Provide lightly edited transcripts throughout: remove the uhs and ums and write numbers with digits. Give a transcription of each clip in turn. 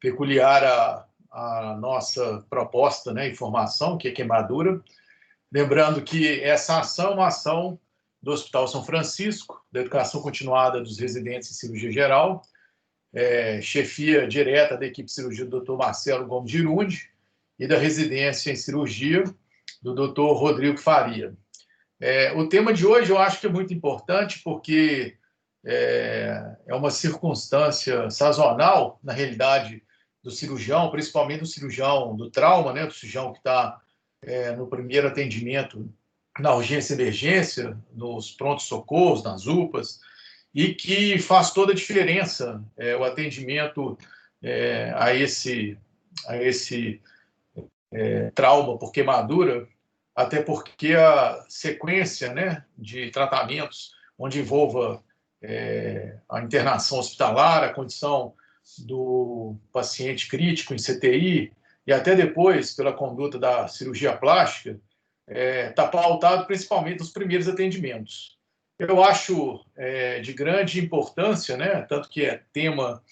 peculiar à nossa proposta, né, informação, que é queimadura. Lembrando que essa ação é uma ação do Hospital São Francisco, da educação continuada dos residentes em cirurgia geral, chefia direta da equipe de cirurgia do Dr. Marcelo Gomes Girundi e da residência em cirurgia do Dr. Rodrigo Faria. O tema de hoje eu acho que é muito importante porque é uma circunstância sazonal, na realidade, do cirurgião, principalmente do cirurgião do trauma, né, do cirurgião que está no primeiro atendimento na urgência e emergência, nos prontos-socorros, nas UPAs, e que faz toda a diferença o atendimento a esse trauma por queimadura, até porque a sequência, né, de tratamentos onde envolva a internação hospitalar, a condição do paciente crítico em CTI e até depois pela conduta da cirurgia plástica, está pautado principalmente nos primeiros atendimentos. Eu acho de grande importância, né, tanto que é tema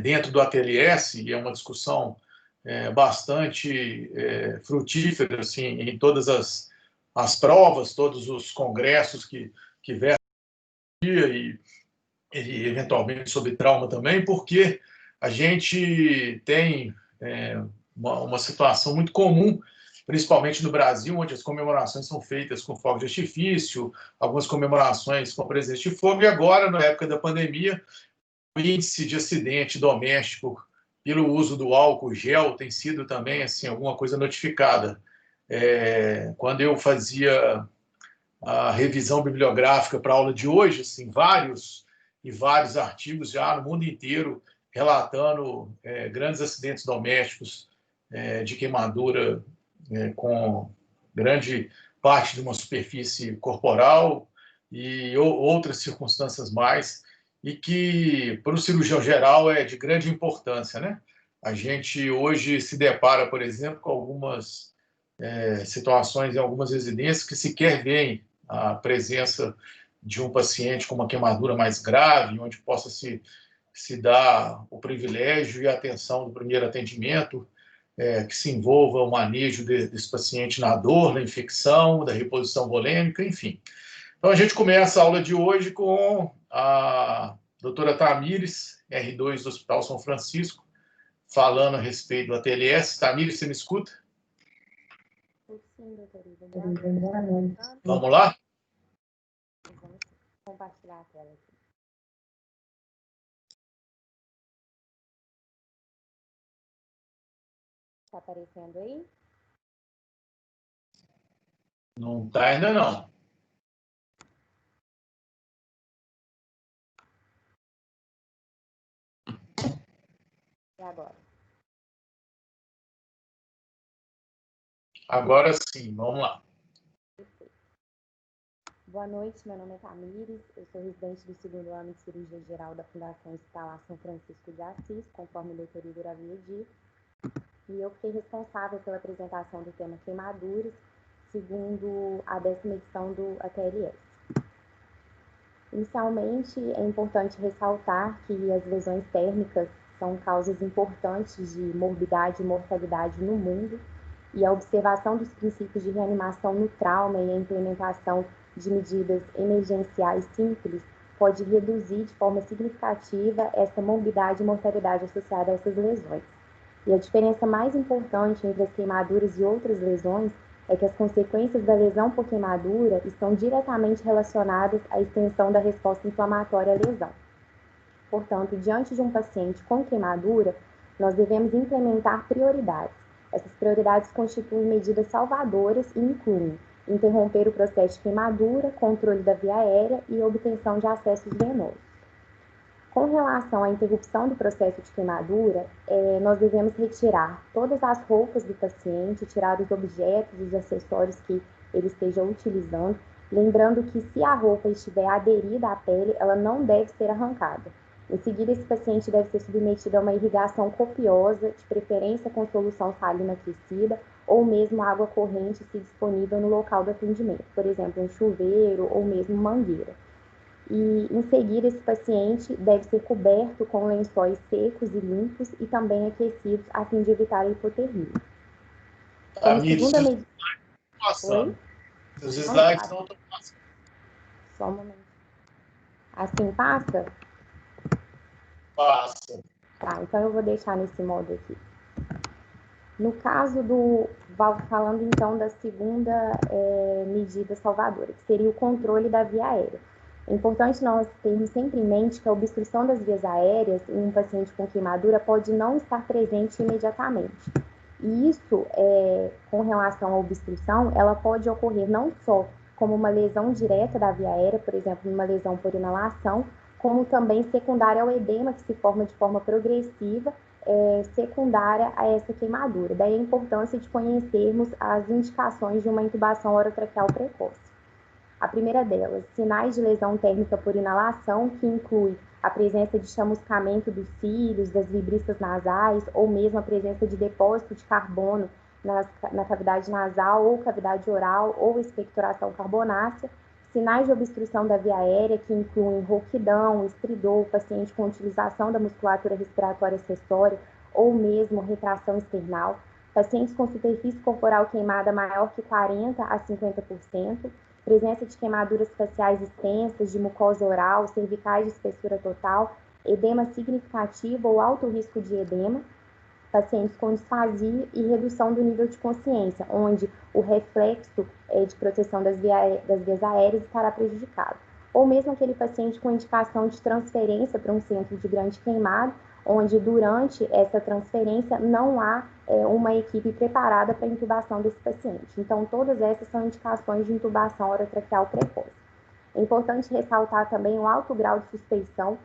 dentro do ATLS, e é uma discussão bastante frutífera assim, em todas as provas, todos os congressos que versam e eventualmente sobre trauma também, porque a gente tem uma situação muito comum, principalmente no Brasil, onde as comemorações são feitas com fogo de artifício, algumas comemorações com presença de fogo, e agora, na época da pandemia, o índice de acidente doméstico pelo uso do álcool gel tem sido também assim, alguma coisa notificada. Quando eu fazia a revisão bibliográfica para a aula de hoje, assim, vários artigos já no mundo inteiro relatando grandes acidentes domésticos de queimadura com grande parte de uma superfície corporal e outras circunstâncias mais, e que, para o cirurgião geral, é de grande importância, né? A gente hoje se depara, por exemplo, com algumas situações em algumas residências que sequer veem a presença de um paciente com uma queimadura mais grave, onde possa se dar o privilégio e a atenção do primeiro atendimento, que se envolva o manejo desse paciente na dor, na infecção, da reposição volêmica, enfim. Então, a gente começa a aula de hoje com a doutora Tamires, R2 do Hospital São Francisco, falando a respeito do ATLS. Tamires, você me escuta? Sim, doutora. Vamos lá? Vamos compartilhar a tela aqui. Está aparecendo aí? Não está ainda, não. E agora? Agora sim, vamos lá. Boa noite, meu nome é Tamires, eu sou residente do segundo ano de cirurgia geral da Fundação Hospitalar São Francisco de Assis, conforme o doutor Igor havia dito, e eu fiquei responsável pela apresentação do tema queimaduras, segundo a 10ª edição do ATLS. Inicialmente, é importante ressaltar que as lesões térmicas são causas importantes de morbidade e mortalidade no mundo, e a observação dos princípios de reanimação no trauma e a implementação de medidas emergenciais simples pode reduzir de forma significativa essa morbidade e mortalidade associada a essas lesões. E a diferença mais importante entre as queimaduras e outras lesões é que as consequências da lesão por queimadura estão diretamente relacionadas à extensão da resposta inflamatória à lesão. Portanto, diante de um paciente com queimadura, nós devemos implementar prioridades. Essas prioridades constituem medidas salvadoras e incluem interromper o processo de queimadura, controle da via aérea e obtenção de acessos venosos. Com relação à interrupção do processo de queimadura, nós devemos retirar todas as roupas do paciente, tirar os objetos, os acessórios que ele esteja utilizando, lembrando que se a roupa estiver aderida à pele, ela não deve ser arrancada. Em seguida, esse paciente deve ser submetido a uma irrigação copiosa, de preferência com solução salina aquecida, ou mesmo água corrente se disponível no local do atendimento, por exemplo, um chuveiro ou mesmo mangueira. E, em seguida, esse paciente deve ser coberto com lençóis secos e limpos e também aquecidos a fim de evitar a hipotermia. Como segunda medida... Oi? Os slides não estão passando. Só um momento. Assim passa? Passa. Tá, então eu vou deixar nesse modo aqui. No caso falando então da segunda medida salvadora, que seria o controle da via aérea. É importante nós termos sempre em mente que a obstrução das vias aéreas em um paciente com queimadura pode não estar presente imediatamente. E isso, com relação à obstrução, ela pode ocorrer não só como uma lesão direta da via aérea, por exemplo, uma lesão por inalação, como também secundária ao edema, que se forma de forma progressiva, secundária a essa queimadura. Daí a importância de conhecermos as indicações de uma intubação orotraqueal precoce. A primeira delas, sinais de lesão térmica por inalação, que inclui a presença de chamuscamento dos cílios, das vibristas nasais, ou mesmo a presença de depósito de carbono na cavidade nasal ou cavidade oral, ou expectoração carbonácea. Sinais de obstrução da via aérea, que incluem rouquidão, estridor, paciente com utilização da musculatura respiratória acessória, ou mesmo retração external. Pacientes com superfície corporal queimada maior que 40% a 50%. Presença de queimaduras faciais extensas, de mucosa oral, cervicais de espessura total, edema significativo ou alto risco de edema, pacientes com disfasia e redução do nível de consciência, onde o reflexo de proteção das vias aéreas estará prejudicado. Ou mesmo aquele paciente com indicação de transferência para um centro de grande queimado, onde durante essa transferência não há uma equipe preparada para a intubação desse paciente. Então, todas essas são indicações de intubação orotraqueal precoce. É importante ressaltar também o alto grau de suspeição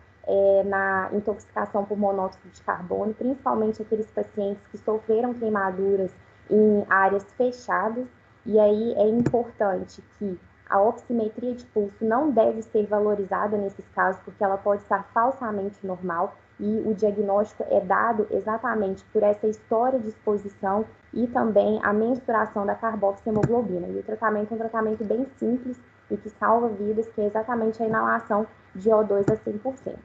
na intoxicação por monóxido de carbono, principalmente aqueles pacientes que sofreram queimaduras em áreas fechadas, e aí é importante que a oximetria de pulso não deve ser valorizada nesses casos, porque ela pode estar falsamente normal, e o diagnóstico é dado exatamente por essa história de exposição e também a mensuração da carboxiemoglobina. E o tratamento é um tratamento bem simples e que salva vidas, que é exatamente a inalação de O2 a 100%.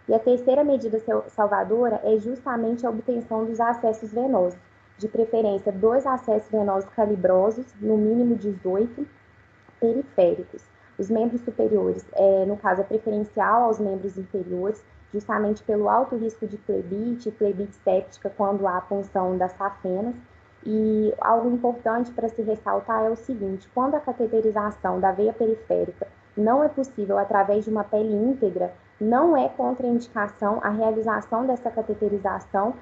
E a terceira medida salvadora é justamente a obtenção dos acessos venosos, de preferência 2 acessos venosos calibrosos, no mínimo 18, periféricos. Os membros superiores, no caso, é preferencial aos membros inferiores, justamente pelo alto risco de flebite e flebite séptica quando há punção das safenas. E algo importante para se ressaltar é o seguinte: quando a cateterização da veia periférica não é possível através de uma pele íntegra, não é contraindicação a realização dessa cateterização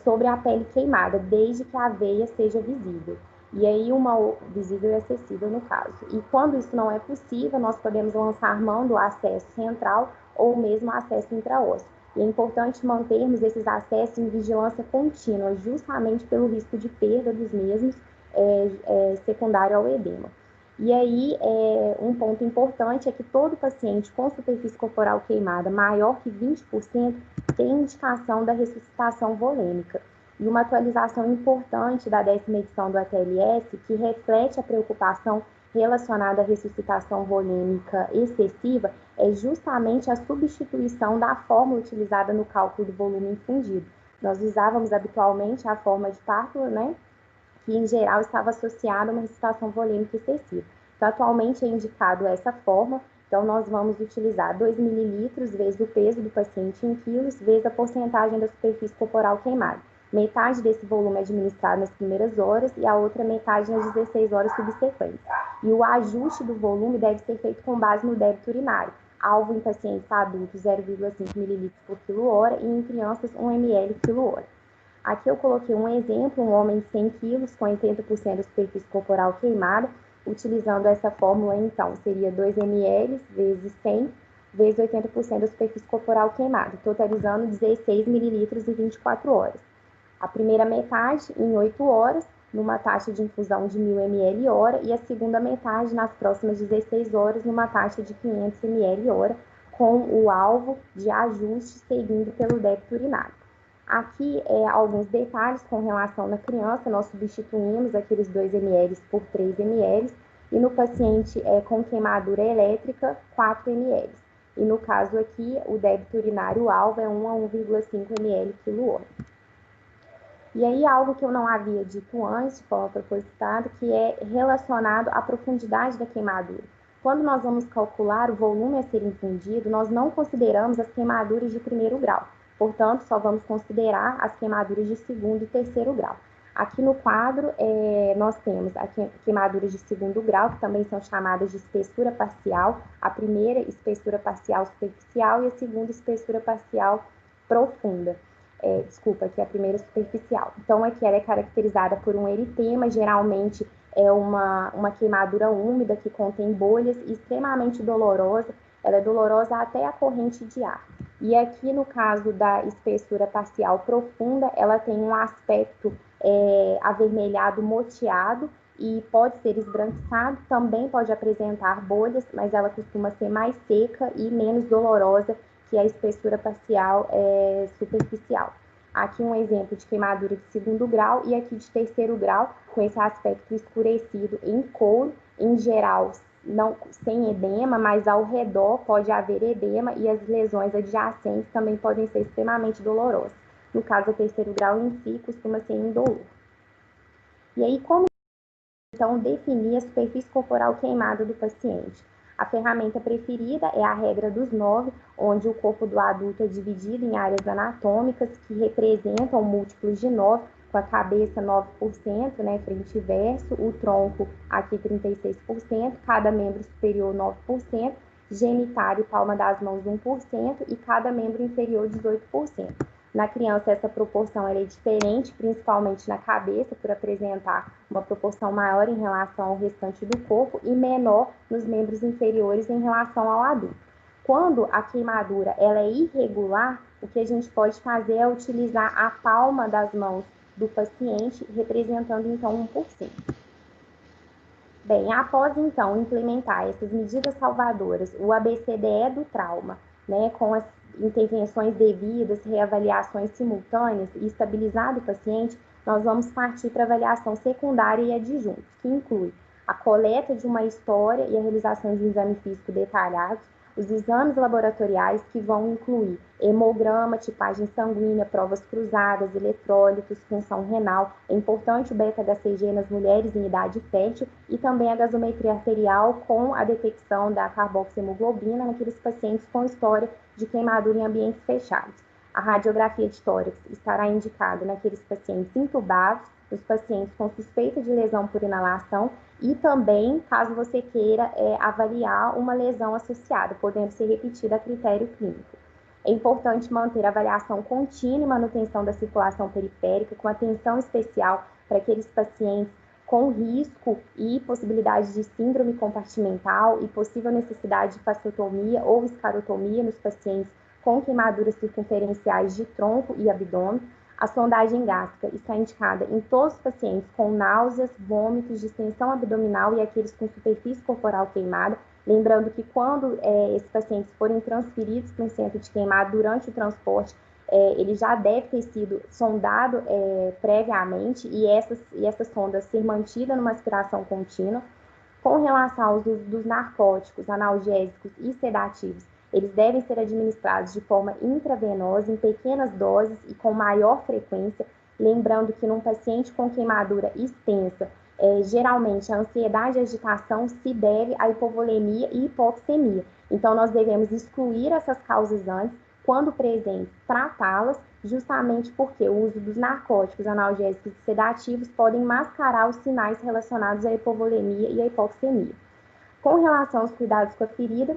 sobre a pele queimada, desde que a veia seja visível. E aí uma visível e acessível no caso. E quando isso não é possível, nós podemos lançar mão do acesso central ou mesmo acesso intraósseo. E é importante mantermos esses acessos em vigilância contínua, justamente pelo risco de perda dos mesmos secundário ao edema. E aí, um ponto importante é que todo paciente com superfície corporal queimada maior que 20% tem indicação da ressuscitação volêmica. E uma atualização importante da 10ª edição do ATLS, que reflete a preocupação relacionada à ressuscitação volêmica excessiva, é justamente a substituição da fórmula utilizada no cálculo do volume infundido. Nós usávamos habitualmente a forma de Parkler, né, que em geral estava associada a uma ressuscitação volêmica excessiva. Então, atualmente é indicado essa forma. Então, nós vamos utilizar 2 mililitros vezes o peso do paciente em quilos, vezes a porcentagem da superfície corporal queimada. Metade desse volume é administrado nas primeiras horas e a outra metade nas 16 horas subsequentes. E o ajuste do volume deve ser feito com base no débito urinário, alvo em pacientes adultos 0,5 ml por quilo-hora e em crianças 1 ml quilo-hora. Aqui eu coloquei um exemplo, um homem de 100 quilos com 80% da superfície corporal queimada. Utilizando essa fórmula, então, seria 2 ml vezes 100 vezes 80% da superfície corporal queimada, totalizando 16 mililitros em 24 horas. A primeira metade em 8 horas, numa taxa de infusão de 1000 ml hora, e a segunda metade nas próximas 16 horas, numa taxa de 500 ml hora, com o alvo de ajuste seguindo pelo débito urinário. Aqui, alguns detalhes com relação na criança, nós substituímos aqueles 2 ml por 3 ml, e no paciente com queimadura elétrica, 4 ml. e no caso aqui, o débito urinário alvo é 1 a 1,5 ml quilo-hora. E aí, algo que eu não havia dito antes, de forma propositada, que é relacionado à profundidade da queimadura. Quando nós vamos calcular o volume a ser infundido, nós não consideramos as queimaduras de primeiro grau. Portanto, só vamos considerar as queimaduras de segundo e terceiro grau. Aqui no quadro, nós temos as queimaduras de segundo grau, que também são chamadas de espessura parcial. A primeira, espessura parcial superficial, e a segunda, espessura parcial profunda. Aqui a primeira superficial. Então, aqui ela é caracterizada por um eritema, geralmente é uma queimadura úmida que contém bolhas, extremamente dolorosa. Ela é dolorosa até a corrente de ar. E aqui, no caso da espessura parcial profunda, ela tem um aspecto avermelhado moteado e pode ser esbranquiçado, também pode apresentar bolhas, mas ela costuma ser mais seca e menos dolorosa que a espessura parcial superficial. Aqui um exemplo de queimadura de segundo grau e aqui de terceiro grau, com esse aspecto escurecido em couro, em geral não sem edema, mas ao redor pode haver edema e as lesões adjacentes também podem ser extremamente dolorosas. No caso do terceiro grau em si, costuma ser indolor. E aí, como então definir a superfície corporal queimada do paciente? A ferramenta preferida é a regra dos 9, onde o corpo do adulto é dividido em áreas anatômicas que representam múltiplos de 9, com a cabeça 9%, né, frente e verso, o tronco aqui 36%, cada membro superior 9%, genitário e palma das mãos 1% e cada membro inferior 18%. Na criança, essa proporção é diferente, principalmente na cabeça, por apresentar uma proporção maior em relação ao restante do corpo e menor nos membros inferiores em relação ao adulto. Quando a queimadura ela é irregular, o que a gente pode fazer é utilizar a palma das mãos do paciente, representando então 1%. Bem, após então implementar essas medidas salvadoras, o ABCDE do trauma, né, com as intervenções devidas, reavaliações simultâneas e estabilizado o paciente, nós vamos partir para a avaliação secundária e adjunta, que inclui a coleta de uma história e a realização de um exame físico detalhado, os exames laboratoriais que vão incluir hemograma, tipagem sanguínea, provas cruzadas, eletrólitos, função renal. É importante o beta-HCG nas mulheres em idade fértil e também a gasometria arterial com a detecção da carboxiemoglobina naqueles pacientes com história de queimadura em ambientes fechados. A radiografia de tórax estará indicada naqueles pacientes intubados, nos pacientes com suspeita de lesão por inalação e também, caso você queira avaliar uma lesão associada, podendo ser repetida a critério clínico. É importante manter a avaliação contínua e manutenção da circulação periférica, com atenção especial para aqueles pacientes com risco e possibilidade de síndrome compartimental e possível necessidade de fasciotomia ou escarotomia nos pacientes com queimaduras circunferenciais de tronco e abdômen. A sondagem gástrica está indicada em todos os pacientes com náuseas, vômitos, distensão abdominal e aqueles com superfície corporal queimada. Lembrando que quando esses pacientes forem transferidos para um centro de queimado durante o transporte, ele já deve ter sido sondado previamente e essa sonda ser mantida numa aspiração contínua. Com relação aos usos dos narcóticos, analgésicos e sedativos, eles devem ser administrados de forma intravenosa, em pequenas doses e com maior frequência, lembrando que num paciente com queimadura extensa, geralmente a ansiedade e a agitação se deve à hipovolemia e hipoxemia. Então, nós devemos excluir essas causas antes, quando presentes, tratá-las, justamente porque o uso dos narcóticos, analgésicos e sedativos podem mascarar os sinais relacionados à hipovolemia e à hipoxemia. Com relação aos cuidados com a ferida,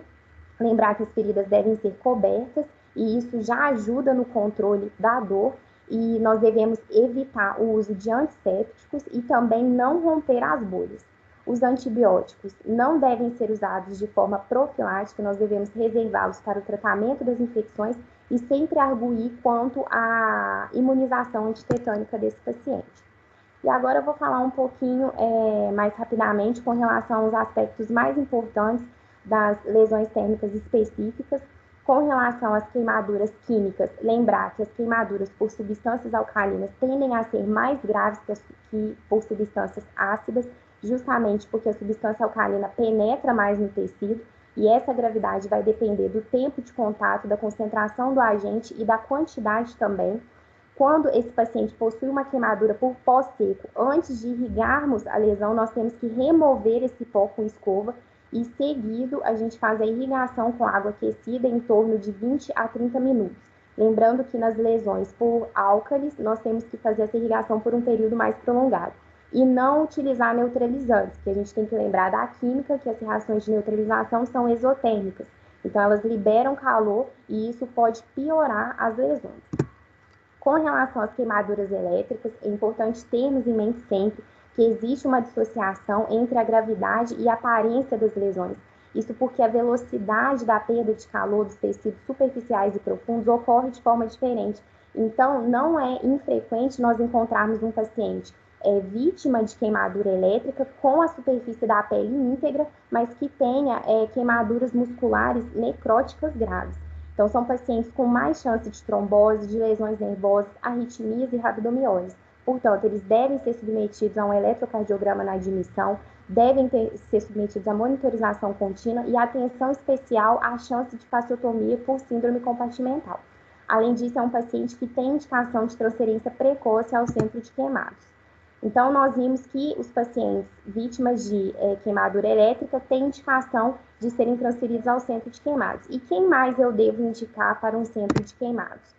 lembrar que as feridas devem ser cobertas e isso já ajuda no controle da dor e nós devemos evitar o uso de antissépticos e também não romper as bolhas. Os antibióticos não devem ser usados de forma profilática, nós devemos reservá-los para o tratamento das infecções e sempre arguir quanto à imunização antitetânica desse paciente. E agora eu vou falar um pouquinho mais rapidamente com relação aos aspectos mais importantes das lesões térmicas específicas. Com relação às queimaduras químicas, lembrar que as queimaduras por substâncias alcalinas tendem a ser mais graves que por substâncias ácidas, justamente porque a substância alcalina penetra mais no tecido. E essa gravidade vai depender do tempo de contato, da concentração do agente e da quantidade também. Quando esse paciente possui uma queimadura por pó seco, antes de irrigarmos a lesão, nós temos que remover esse pó com escova e, seguido, a gente faz a irrigação com água aquecida em torno de 20 a 30 minutos. Lembrando que nas lesões por álcalis, nós temos que fazer essa irrigação por um período mais prolongado. E não utilizar neutralizantes, que a gente tem que lembrar da química, que as reações de neutralização são exotérmicas. Então, elas liberam calor e isso pode piorar as lesões. Com relação às queimaduras elétricas, é importante termos em mente sempre que existe uma dissociação entre a gravidade e a aparência das lesões. Isso porque a velocidade da perda de calor dos tecidos superficiais e profundos ocorre de forma diferente. Então, não é infrequente nós encontrarmos um paciente vítima de queimadura elétrica com a superfície da pele íntegra, mas que tenha queimaduras musculares necróticas graves. Então, são pacientes com mais chance de trombose, de lesões nervosas, arritmias e rabdomiólise. Portanto, eles devem ser submetidos a um eletrocardiograma na admissão, devem ser submetidos à monitorização contínua e atenção especial à chance de fasciotomia por síndrome compartimental. Além disso, é um paciente que tem indicação de transferência precoce ao centro de queimados. Então, nós vimos que os pacientes vítimas de queimadura elétrica têm indicação de serem transferidos ao centro de queimados. E quem mais eu devo indicar para um centro de queimados?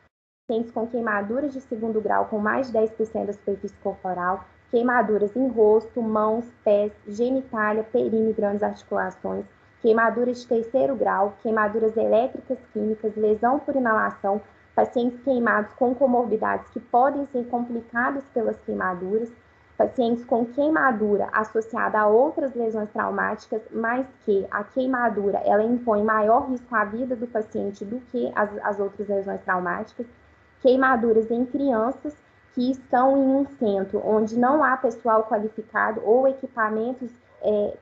Pacientes com queimaduras de segundo grau com mais de 10% da superfície corporal, queimaduras em rosto, mãos, pés, genitália, períneo e grandes articulações, queimaduras de terceiro grau, queimaduras elétricas químicas, lesão por inalação, pacientes queimados com comorbidades que podem ser complicadas pelas queimaduras, pacientes com queimadura associada a outras lesões traumáticas, mas que a queimadura ela impõe maior risco à vida do paciente do que as outras lesões traumáticas, queimaduras em crianças que estão em um centro onde não há pessoal qualificado ou equipamentos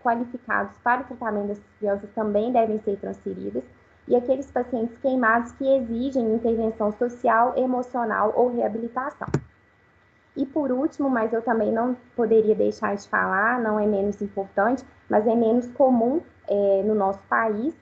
qualificados para o tratamento dessas crianças também devem ser transferidas, e aqueles pacientes queimados que exigem intervenção social, emocional ou reabilitação. E por último, mas eu também não poderia deixar de falar, não é menos importante, mas é menos comum no nosso país,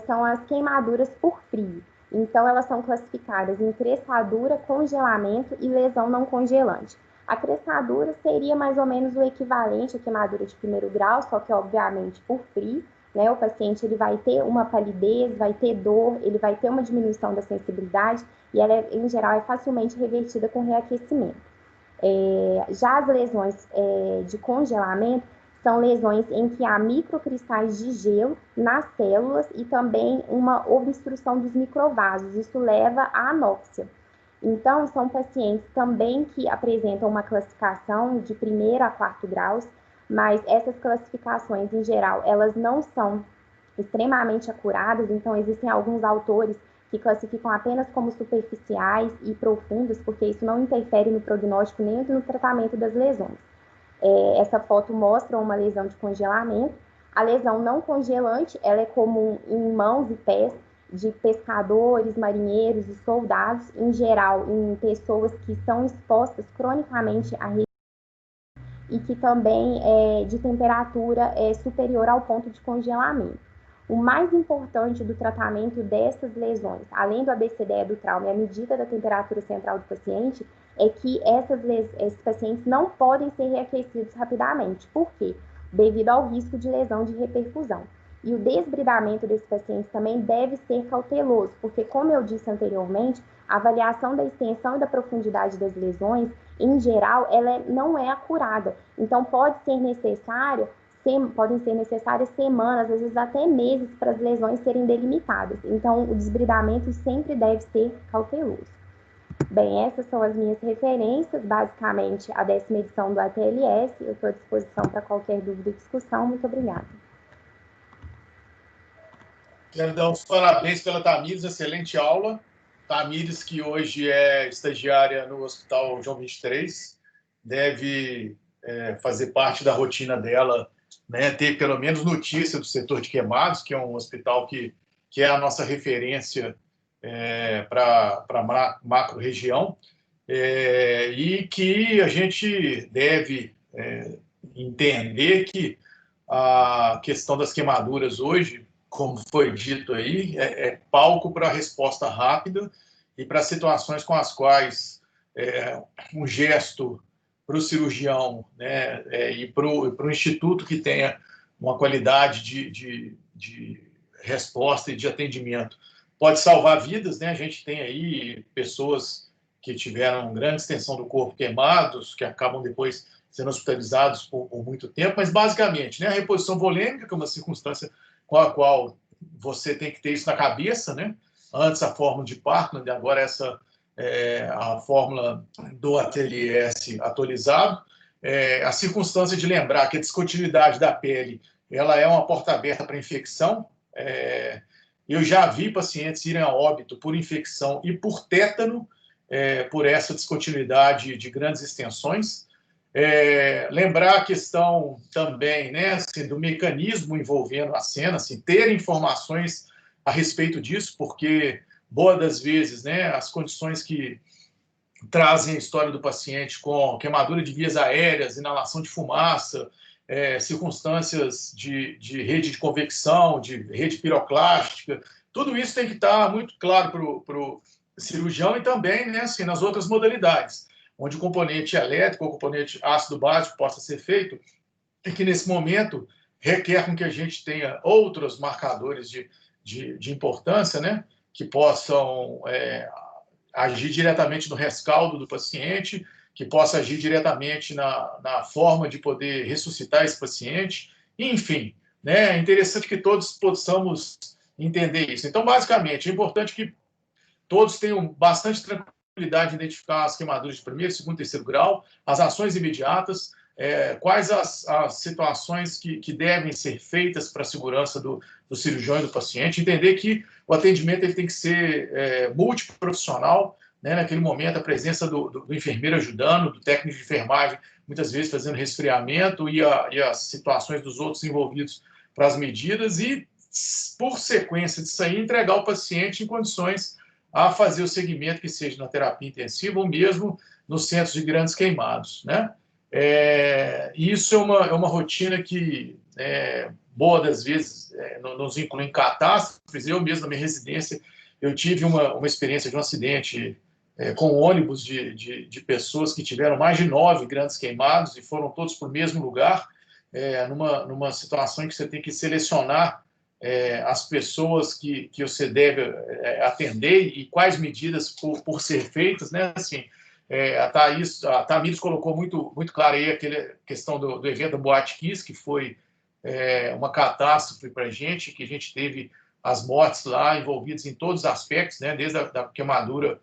são as queimaduras por frio. Então, elas são classificadas em cressadura, congelamento e lesão não congelante. A cressadura seria mais ou menos o equivalente à queimadura de primeiro grau, só que, obviamente, por frio, né? O paciente ele vai ter uma palidez, vai ter dor, ele vai ter uma diminuição da sensibilidade e ela, em geral, é facilmente revertida com reaquecimento. Já as lesões de congelamento são lesões em que há microcristais de gelo nas células e também uma obstrução dos microvasos. Isso leva à anóxia. Então, são pacientes também que apresentam uma classificação de 1º a 4º graus, mas essas classificações, em geral, elas não são extremamente acuradas, então existem alguns autores que classificam apenas como superficiais e profundas, porque isso não interfere no prognóstico nem no tratamento das lesões. Essa foto mostra uma lesão de congelamento. A lesão não congelante, ela é comum em mãos e pés de pescadores, marinheiros e soldados, em geral em pessoas que são expostas cronicamente a e que também é de temperatura superior ao ponto de congelamento. O mais importante do tratamento dessas lesões, além do ABCDE do trauma e a medida da temperatura central do paciente, é que esses pacientes não podem ser reaquecidos rapidamente. Por quê? Devido ao risco de lesão de reperfusão. E o desbridamento desses pacientes também deve ser cauteloso, porque, como eu disse anteriormente, a avaliação da extensão e da profundidade das lesões, em geral, ela não é acurada. Então, podem ser necessárias semanas, às vezes até meses, para as lesões serem delimitadas. Então, o desbridamento sempre deve ser cauteloso. Bem, essas são as minhas referências, basicamente a 10ª edição do ATLS. Eu estou à disposição para qualquer dúvida e discussão. Muito obrigada. Quero dar os parabéns pela Tamires, excelente aula. Tamires, que hoje é estagiária no Hospital João 23, deve fazer parte da rotina dela, né, ter pelo menos notícia do setor de queimados, que é um hospital que é a nossa referência para a macro-região, e que a gente deve entender que a questão das queimaduras hoje como foi dito aí, palco para resposta rápida e para situações com as quais um gesto para o cirurgião, né, e para o instituto que tenha uma qualidade de resposta e de atendimento pode salvar vidas, né? A gente tem aí pessoas que tiveram grande extensão do corpo queimados, que acabam depois sendo hospitalizados por muito tempo, mas basicamente, né, a reposição volêmica, que é uma circunstância com a qual você tem que ter isso na cabeça, né? Antes a fórmula de Parkman, agora essa a fórmula do ATLS atualizado. A circunstância de lembrar que a descontinuidade da pele ela é uma porta aberta para infecção. Eu já vi pacientes irem a óbito por infecção e por tétano, por essa descontinuidade de grandes extensões. Lembrar a questão também, né, assim, do mecanismo envolvendo a cena, assim, ter informações a respeito disso, porque boa das vezes, né, as condições que trazem a história do paciente com queimadura de vias aéreas, inalação de fumaça, circunstâncias de rede de convecção, de rede piroclástica, tudo isso tem que estar muito claro para o cirurgião e também, né, assim, nas outras modalidades, onde o componente elétrico ou o componente ácido básico possa ser feito, e que nesse momento requer com que a gente tenha outros marcadores de importância, né, que possam agir diretamente no rescaldo do paciente, que possa agir diretamente na forma de poder ressuscitar esse paciente, enfim, né, é interessante que todos possamos entender isso. Então, basicamente, é importante que todos tenham bastante tranquilidade em identificar as queimaduras de primeiro, segundo e terceiro grau, as ações imediatas, quais as situações que devem ser feitas para a segurança do cirurgião e do paciente, entender que o atendimento ele tem que ser multiprofissional, né? Naquele momento, a presença do enfermeiro ajudando, do técnico de enfermagem, muitas vezes fazendo resfriamento e as situações dos outros envolvidos para as medidas e, por sequência disso aí, entregar o paciente em condições a fazer o segmento que seja na terapia intensiva ou mesmo nos centros de grandes queimados, né? Isso é uma rotina que, boa das vezes, nos inclui em catástrofes. Eu mesmo, na minha residência, eu tive uma experiência de um acidente com ônibus de pessoas que tiveram mais de 9 grandes queimados e foram todos para o mesmo lugar, numa situação em que você tem que selecionar as pessoas que você deve atender e quais medidas por ser feitas, né? Assim, a Tamires colocou muito claro aí aquela questão do evento da Boate Kiss, que foi uma catástrofe para a gente, que a gente teve as mortes lá envolvidas em todos os aspectos, né? Desde a queimadura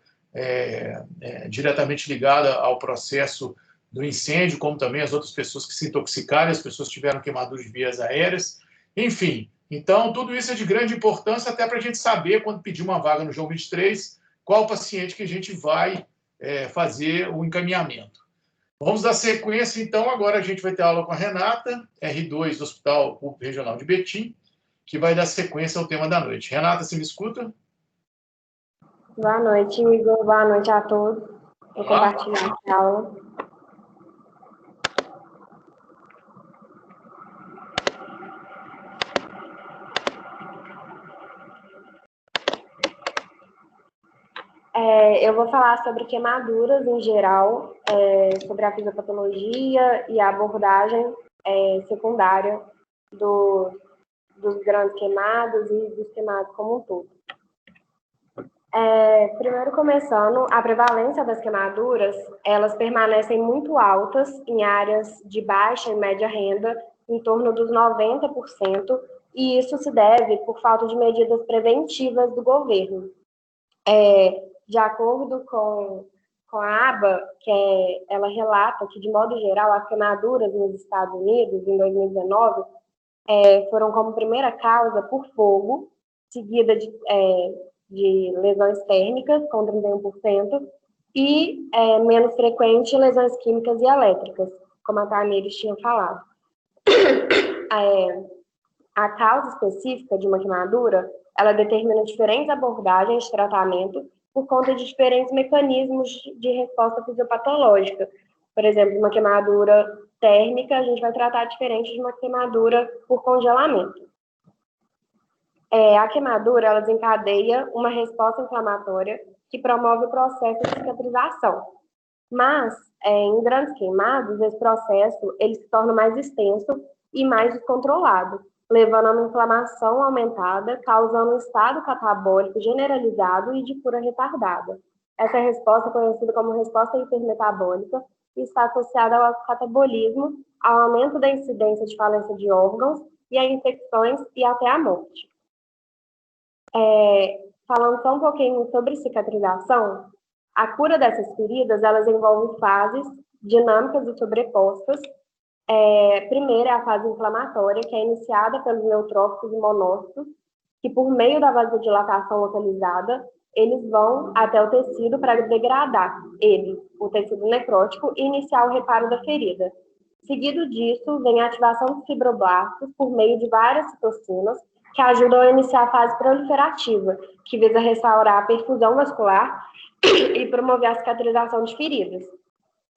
diretamente ligada ao processo do incêndio, como também as outras pessoas que se intoxicaram, as pessoas que tiveram queimadura de vias aéreas, enfim. Então, tudo isso é de grande importância até para a gente saber, quando pedir uma vaga no João 23, qual paciente que a gente vai fazer o encaminhamento. Vamos dar sequência, então. Agora a gente vai ter aula com a Renata, R2 do Hospital Público Regional de Betim, que vai dar sequência ao tema da noite. Renata, você me escuta? Boa noite, Igor. Boa noite a todos. Vou compartilhar a aula. Eu vou falar sobre queimaduras em geral, sobre a fisiopatologia e a abordagem secundária dos grandes queimados e dos queimados como um todo. Primeiro começando, a prevalência das queimaduras, elas permanecem muito altas em áreas de baixa e média renda, em torno dos 90%, e isso se deve por falta de medidas preventivas do governo. De acordo com a ABA, ela relata que, de modo geral, as queimaduras nos Estados Unidos, em 2019, foram como primeira causa por fogo, seguida de lesões térmicas, com 31%, e menos frequente, lesões químicas e elétricas, como a Tamires tinha falado. A causa específica de uma queimadura, ela determina diferentes abordagens de tratamento por conta de diferentes mecanismos de resposta fisiopatológica. Por exemplo, uma queimadura térmica, a gente vai tratar diferente de uma queimadura por congelamento. A queimadura, ela desencadeia uma resposta inflamatória que promove o processo de cicatrização. Mas, em grandes queimados, esse processo ele se torna mais extenso e mais descontrolado, levando a uma inflamação aumentada, causando um estado catabólico generalizado e de cura retardada. Essa resposta é conhecida como resposta hipermetabólica e está associada ao catabolismo, ao aumento da incidência de falência de órgãos e a infecções e até a morte. Falando só um pouquinho sobre cicatrização, a cura dessas feridas, elas envolvem fases dinâmicas e sobrepostas. Primeiro é a fase inflamatória, que é iniciada pelos neutrófilos e monócitos, que por meio da vasodilatação localizada, eles vão até o tecido para degradar o tecido necrótico, e iniciar o reparo da ferida. Seguido disso, vem a ativação dos fibroblastos por meio de várias citocinas, que ajudam a iniciar a fase proliferativa, que visa restaurar a perfusão vascular e promover a cicatrização de feridas.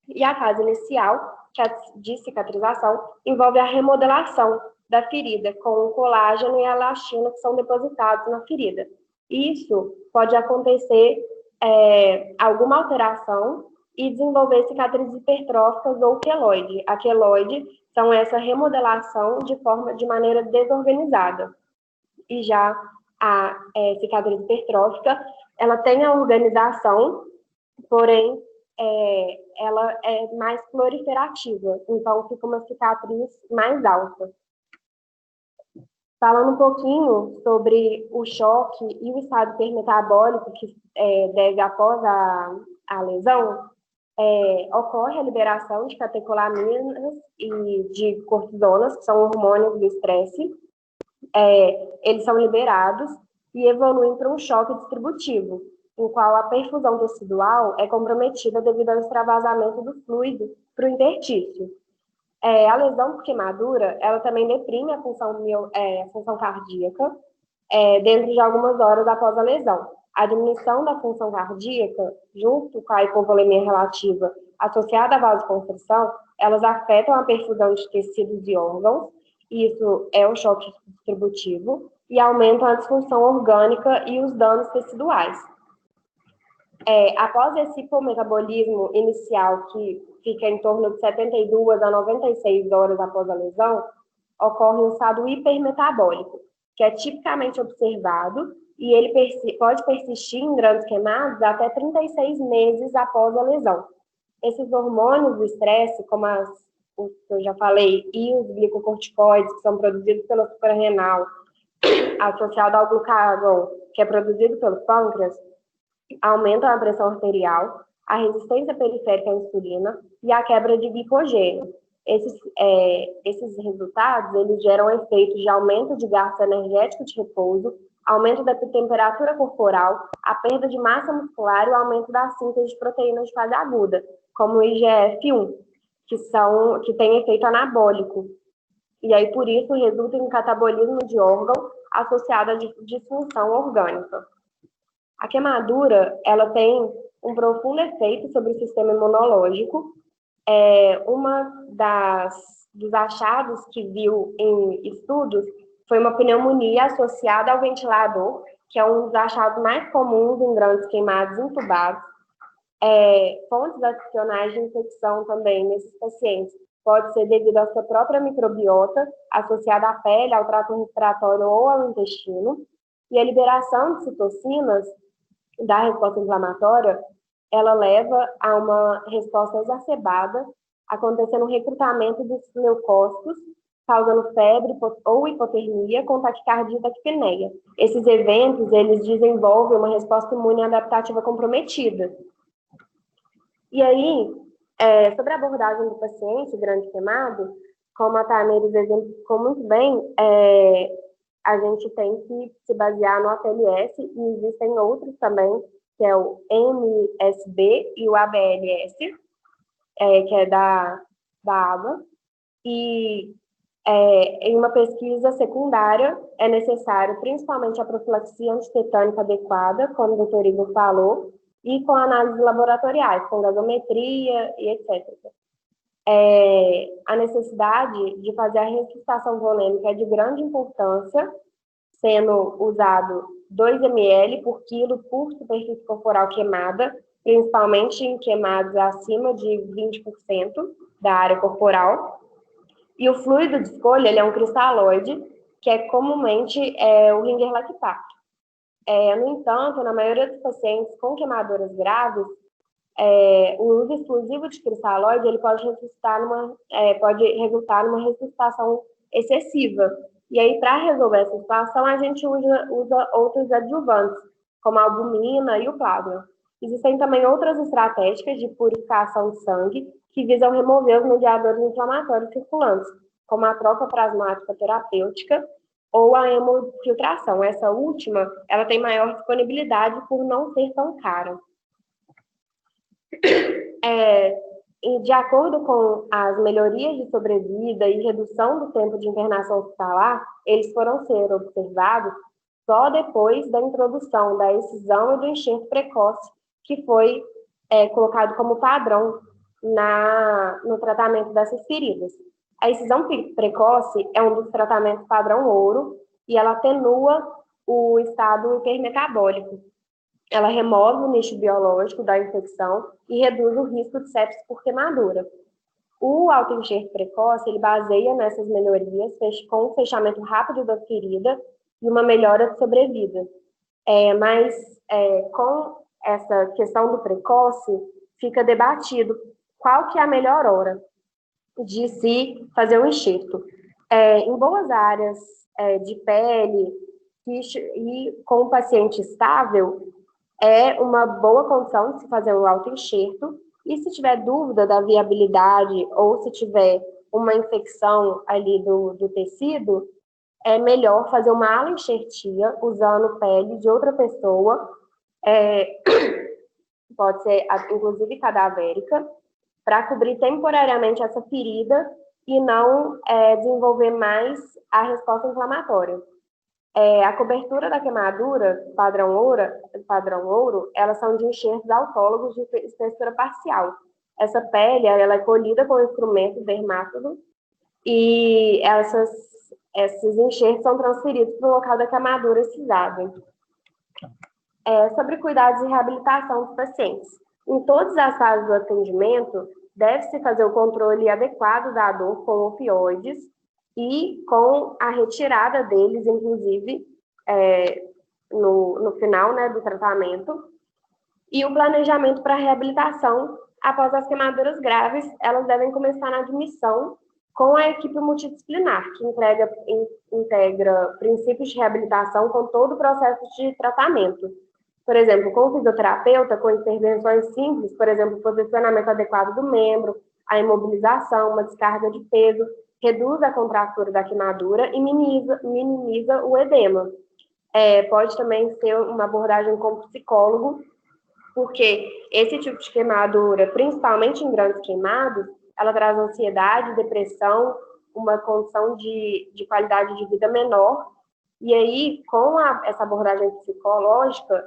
E a fase inicial, que é de cicatrização, envolve a remodelação da ferida com o colágeno e a elastina que são depositados na ferida. Isso pode acontecer alguma alteração e desenvolver cicatrizes hipertróficas ou queloide. A queloide são essa remodelação de maneira desorganizada. E já a cicatriz hipertrófica, ela tem a organização, porém, ela é mais proliferativa, então fica uma cicatriz mais alta. Falando um pouquinho sobre o choque e o estado hipermetabólico que deve após a lesão, ocorre a liberação de catecolaminas e de cortisonas, que são hormônios do estresse. Eles são liberados e evoluem para um choque distributivo, em qual a perfusão tecidual é comprometida devido ao extravasamento do fluido para o interstício. A lesão por queimadura, ela também deprime a função cardíaca dentro de algumas horas após a lesão. A diminuição da função cardíaca, junto com a hipovolemia relativa associada à vasoconstrição, elas afetam a perfusão de tecidos e órgãos, isso é o choque distributivo, e aumentam a disfunção orgânica e os danos teciduais. Após esse hipometabolismo inicial, que fica em torno de 72 a 96 horas após a lesão, ocorre um estado hipermetabólico, que é tipicamente observado, e ele pode persistir em grandes queimados até 36 meses após a lesão. Esses hormônios do estresse, como os que eu já falei, e os glicocorticoides, que são produzidos pela suprarrenal, associado ao glucagon, que é produzido pelo pâncreas, aumentam a pressão arterial, a resistência periférica à insulina e a quebra de glicogênio. Esses resultados, eles geram efeitos de aumento de gasto energético de repouso, aumento da temperatura corporal, a perda de massa muscular e o aumento da síntese de proteínas de fase aguda, como o IGF-1, que tem efeito anabólico. E aí, por isso, resulta em um catabolismo de órgão associado à disfunção orgânica. A queimadura, ela tem um profundo efeito sobre o sistema imunológico. Dos achados que viu em estudos foi uma pneumonia associada ao ventilador, que é um dos achados mais comuns em grandes queimados intubados. Fontes adicionais de infecção também nesses pacientes pode ser devido à sua própria microbiota, associada à pele, ao trato respiratório ou ao intestino. E a liberação de citocinas da resposta inflamatória, ela leva a uma resposta exacerbada, acontecendo um recrutamento dos leucócitos, causando febre ou hipotermia com taquicardia e taquipneia. Esses eventos, eles desenvolvem uma resposta imune adaptativa comprometida. E aí, sobre a abordagem do paciente grande queimado, como a Tamires exemplificou muito bem, a gente tem que se basear no APLS, e existem outros também, que é o MSB e o ABLS, que é da ABA. E em uma pesquisa secundária é necessário principalmente a profilaxia antitetânica adequada, como o Dr. Igor falou, e com análises laboratoriais, com gasometria e etc. A necessidade de fazer a ressuscitação volêmica é de grande importância, sendo usado 2 ml por quilo por superfície corporal queimada, principalmente em queimados acima de 20% da área corporal. E o fluido de escolha ele é um cristalóide, que é comumente o Ringer lactato. No entanto, na maioria dos pacientes com queimaduras graves, o uso exclusivo de cristalóide ele pode resultar numa ressuscitação excessiva. E aí, para resolver essa situação, a gente usa outros adjuvantes, como a albumina e o plasma. Existem também outras estratégias de purificação de sangue que visam remover os mediadores inflamatórios circulantes, como a troca plasmática terapêutica ou a hemofiltração. Essa última, ela tem maior disponibilidade por não ser tão cara. De acordo com as melhorias de sobrevida e redução do tempo de internação hospitalar, eles foram ser observados só depois da introdução da excisão e do enxerto precoce, que foi colocado como padrão no tratamento dessas feridas. A excisão precoce é um dos tratamentos padrão ouro e ela atenua o estado hipermetabólico. Ela remove o nicho biológico da infecção e reduz o risco de sepsis por queimadura. O autoenxerto precoce, ele baseia nessas melhorias com o fechamento rápido da ferida e uma melhora de sobrevida. Mas com essa questão do precoce, fica debatido qual que é a melhor hora de se fazer o enxerto. Em boas áreas de pele e com o paciente estável, é uma boa condição de se fazer o autoenxerto, e se tiver dúvida da viabilidade ou se tiver uma infecção ali do tecido, é melhor fazer uma aloenxertia usando pele de outra pessoa, pode ser inclusive cadavérica, para cobrir temporariamente essa ferida e não desenvolver mais a resposta inflamatória. A cobertura da queimadura, padrão ouro, elas são de enxertos autólogos de espessura parcial. Essa pele, ela é colhida com o instrumento dermátodo e esses enxertos são transferidos para o local da queimadura excisada. Sobre cuidados e reabilitação dos pacientes. Em todas as fases do atendimento, deve-se fazer o controle adequado da dor com opioides e com a retirada deles, inclusive, no final do tratamento. E o planejamento para a reabilitação após as queimaduras graves, elas devem começar na admissão com a equipe multidisciplinar, que integra princípios de reabilitação com todo o processo de tratamento. Por exemplo, com o fisioterapeuta, com intervenções simples, por exemplo, o posicionamento adequado do membro, a imobilização, uma descarga de peso, reduz a contratura da queimadura e minimiza o edema. Pode também ser uma abordagem com psicólogo, porque esse tipo de queimadura, principalmente em grandes queimados, ela traz ansiedade, depressão, uma condição de qualidade de vida menor. E aí, com essa abordagem psicológica,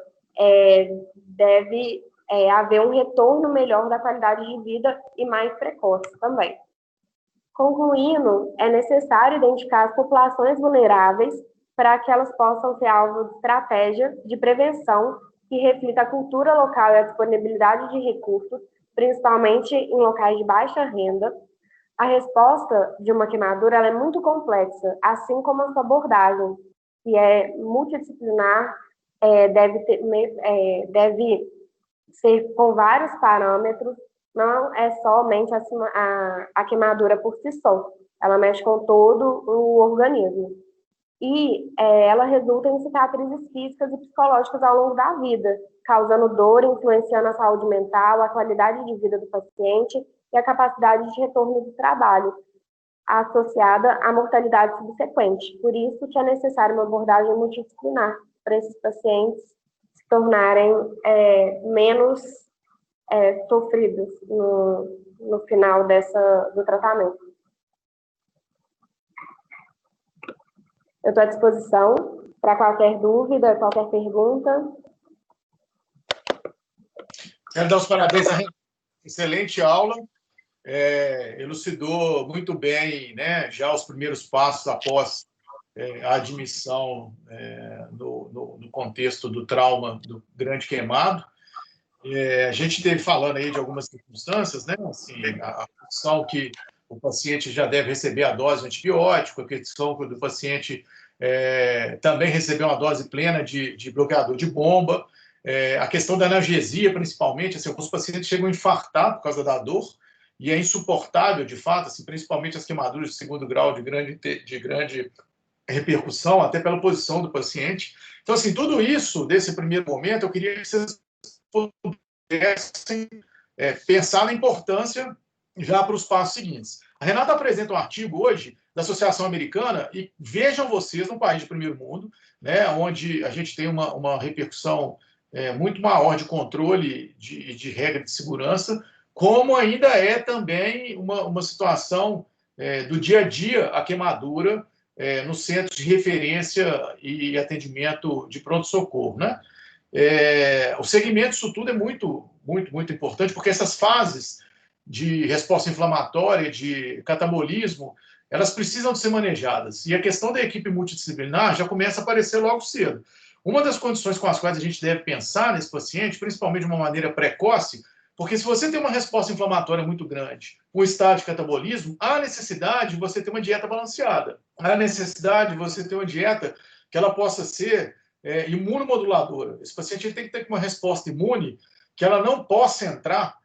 deve haver um retorno melhor da qualidade de vida e mais precoce também. Concluindo, é necessário identificar as populações vulneráveis para que elas possam ser alvo de estratégia de prevenção que reflita a cultura local e a disponibilidade de recursos, principalmente em locais de baixa renda. A resposta de uma queimadura ela é muito complexa, assim como a sua abordagem, que é multidisciplinar, deve ser com vários parâmetros, não é somente a queimadura por si só, ela mexe com todo o organismo. E ela resulta em cicatrizes físicas e psicológicas ao longo da vida, causando dor, influenciando a saúde mental, a qualidade de vida do paciente e a capacidade de retorno do trabalho, associada à mortalidade subsequente. Por isso que é necessária uma abordagem multidisciplinar para esses pacientes se tornarem menos sofridos no final do tratamento. Eu estou à disposição para qualquer dúvida, qualquer pergunta. Quero dar os parabéns à excelente aula. Elucidou muito bem, né, já os primeiros passos após a admissão no contexto do trauma do grande queimado. A gente teve falando aí de algumas circunstâncias, né? Assim, a questão que o paciente já deve receber a dose de antibiótico, a questão do paciente também receber uma dose plena de bloqueador de bomba, a questão da analgesia, principalmente, assim, alguns pacientes chegam a infartar por causa da dor, e é insuportável, de fato, assim, principalmente as queimaduras de segundo grau de grande repercussão, até pela posição do paciente. Então, assim, tudo isso, desse primeiro momento, eu queria que vocês pudessem pensar na importância já para os passos seguintes. A Renata apresenta um artigo hoje da Associação Americana, e vejam vocês, num país de primeiro mundo, né, onde a gente tem uma repercussão muito maior de controle de regra de segurança, como ainda é também uma situação do dia a dia, a queimadura nos centros de referência e atendimento de pronto-socorro, né? O segmento disso tudo é muito, muito, muito importante, porque essas fases de resposta inflamatória, de catabolismo, elas precisam de ser manejadas. E a questão da equipe multidisciplinar já começa a aparecer logo cedo. Uma das condições com as quais a gente deve pensar nesse paciente, principalmente de uma maneira precoce, porque se você tem uma resposta inflamatória muito grande, um estado de catabolismo, há necessidade de você ter uma dieta balanceada. Há necessidade de você ter uma dieta que ela possa ser imunomoduladora. Esse paciente ele tem que ter uma resposta imune que ela não possa entrar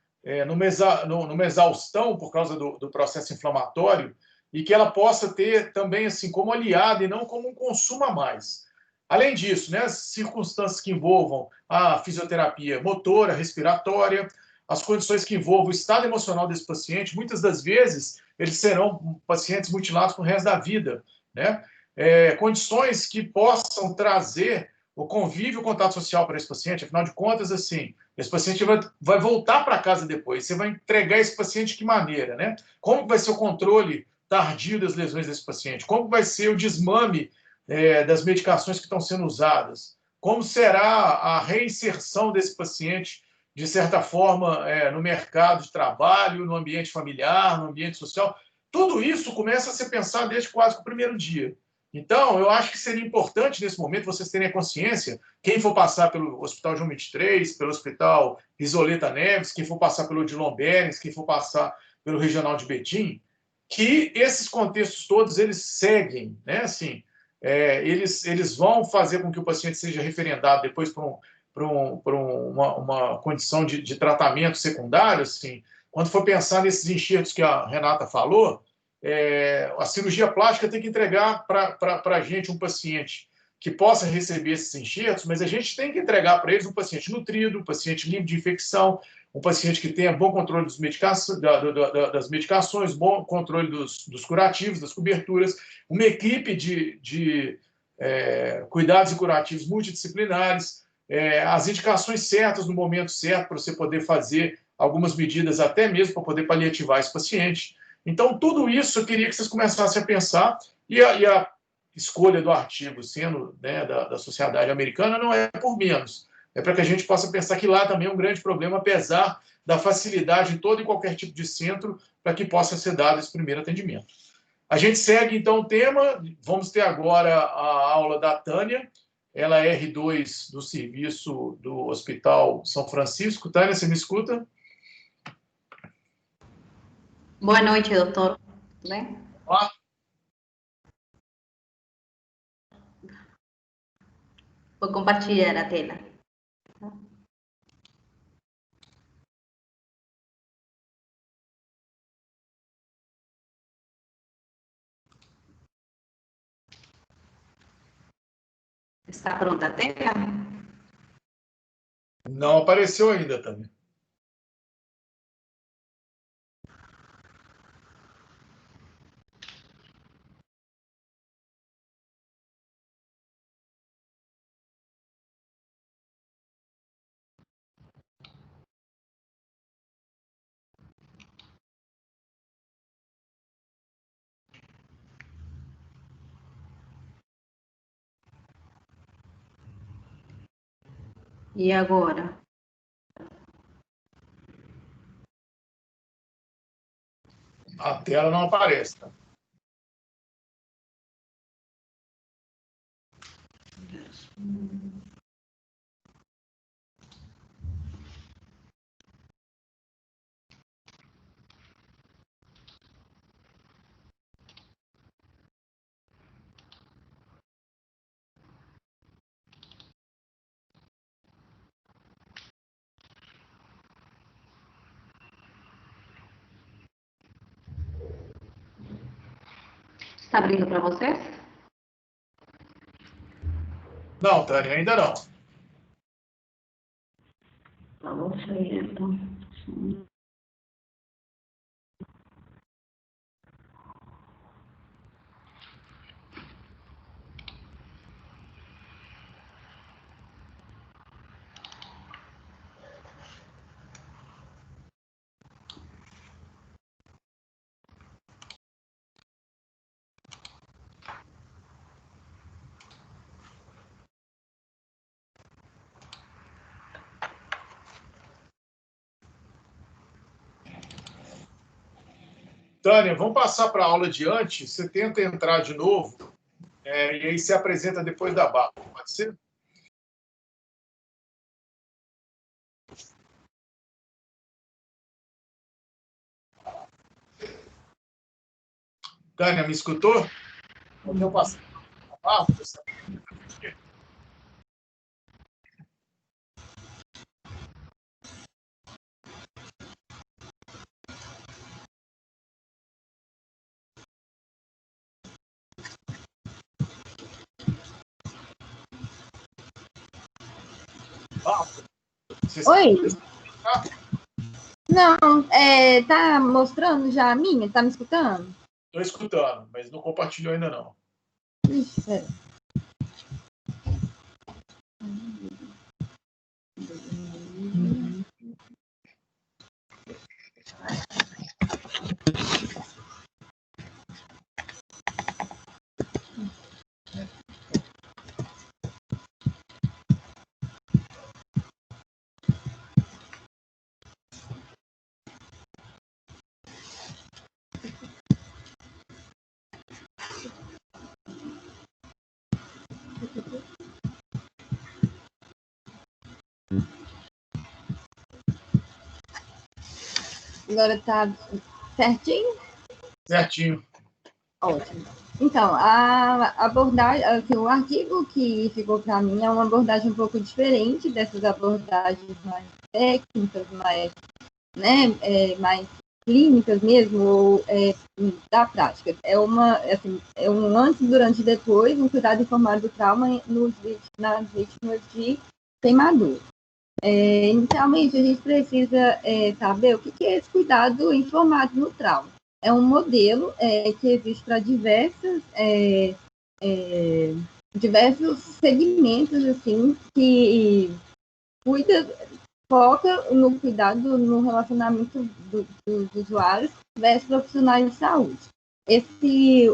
numa exaustão por causa do processo inflamatório e que ela possa ter também assim como aliada e não como um consumo a mais. Além disso, né, as circunstâncias que envolvam a fisioterapia motora, respiratória, as condições que envolvam o estado emocional desse paciente, muitas das vezes eles serão pacientes mutilados pro resto da vida, né? Condições que possam trazer o convívio, o contato social para esse paciente. Afinal de contas, assim, esse paciente vai voltar para casa depois. Você vai entregar esse paciente de que maneira, né? Como vai ser o controle tardio das lesões desse paciente? Como vai ser o desmame das medicações que estão sendo usadas? Como será a reinserção desse paciente, de certa forma, no mercado de trabalho, no ambiente familiar, no ambiente social? Tudo isso começa a ser pensado desde quase que o primeiro dia. Então, eu acho que seria importante, nesse momento, vocês terem a consciência, quem for passar pelo Hospital João 23, pelo Hospital Isoleta Neves, quem for passar pelo Odilon Berens, quem for passar pelo Regional de Betim, que esses contextos todos, eles seguem, né? Assim, eles vão fazer com que o paciente seja referendado depois para uma condição de tratamento secundário, assim. Quando for pensar nesses enxertos que a Renata falou, a cirurgia plástica tem que entregar para a gente um paciente que possa receber esses enxertos, mas a gente tem que entregar para eles um paciente nutrido, um paciente livre de infecção, um paciente que tenha bom controle das medicações, bom controle dos curativos, das coberturas, uma equipe de cuidados e curativos multidisciplinares, as indicações certas no momento certo para você poder fazer algumas medidas até mesmo para poder paliativar esse paciente. Então, tudo isso eu queria que vocês começassem a pensar, e a escolha do artigo sendo, né, da Sociedade Americana não é por menos. É para que a gente possa pensar que lá também é um grande problema, apesar da facilidade em todo e qualquer tipo de centro para que possa ser dado esse primeiro atendimento. A gente segue, então, o tema. Vamos ter agora a aula da Tânia. Ela é R2 do serviço do Hospital São Francisco. Tânia, você me escuta? Boa noite, doutor. Tudo bem? Olá. Vou compartilhar a tela. Está pronta a tela? Não apareceu ainda, Tânia. E agora? A tela não aparece. Tá? Está abrindo para vocês? Não, Tânia, ainda não. Vamos ver, então. Tânia, vamos passar para a aula adiante. Você tenta entrar de novo, e aí se apresenta depois da barra. Pode ser? Tânia, me escutou? Eu passei para a barra. Oi? Não, tá mostrando já a minha? Tá me escutando? Estou escutando, mas não compartilhou ainda não. Ixi, pera. Agora tá certinho? Certinho. Ótimo. Então, a abordagem, assim, o artigo que ficou para mim é uma abordagem um pouco diferente dessas abordagens mais técnicas, mais, mais clínicas mesmo, ou da prática. É um antes, durante e depois, um cuidado informado do trauma nas vítimas de queimadura. Inicialmente, a gente precisa saber o que é esse cuidado informado no trauma. É um modelo que existe para diversos segmentos, assim, que foca no cuidado no relacionamento dos usuários versus profissionais de saúde. Esse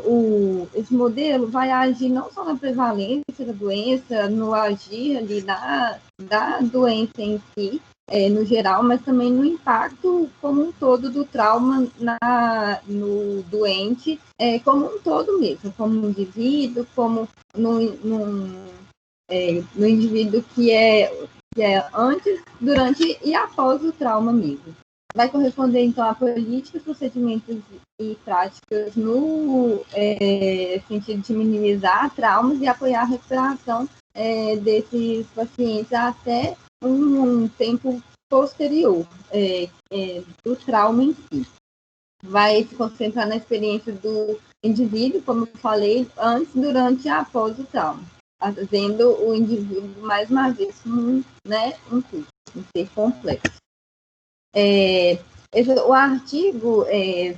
modelo vai agir não só na prevalência da doença, no agir ali da doença em si, no geral, mas também no impacto como um todo do trauma no doente, como um todo mesmo, como um indivíduo, como no indivíduo que é antes, durante e após o trauma mesmo. Vai corresponder, então, a políticas, procedimentos e práticas no sentido de minimizar traumas e apoiar a recuperação desses pacientes até um tempo posterior do trauma em si. Vai se concentrar na experiência do indivíduo, como eu falei, antes, durante e após o trauma, fazendo o indivíduo, mais uma vez, um ser complexo. O artigo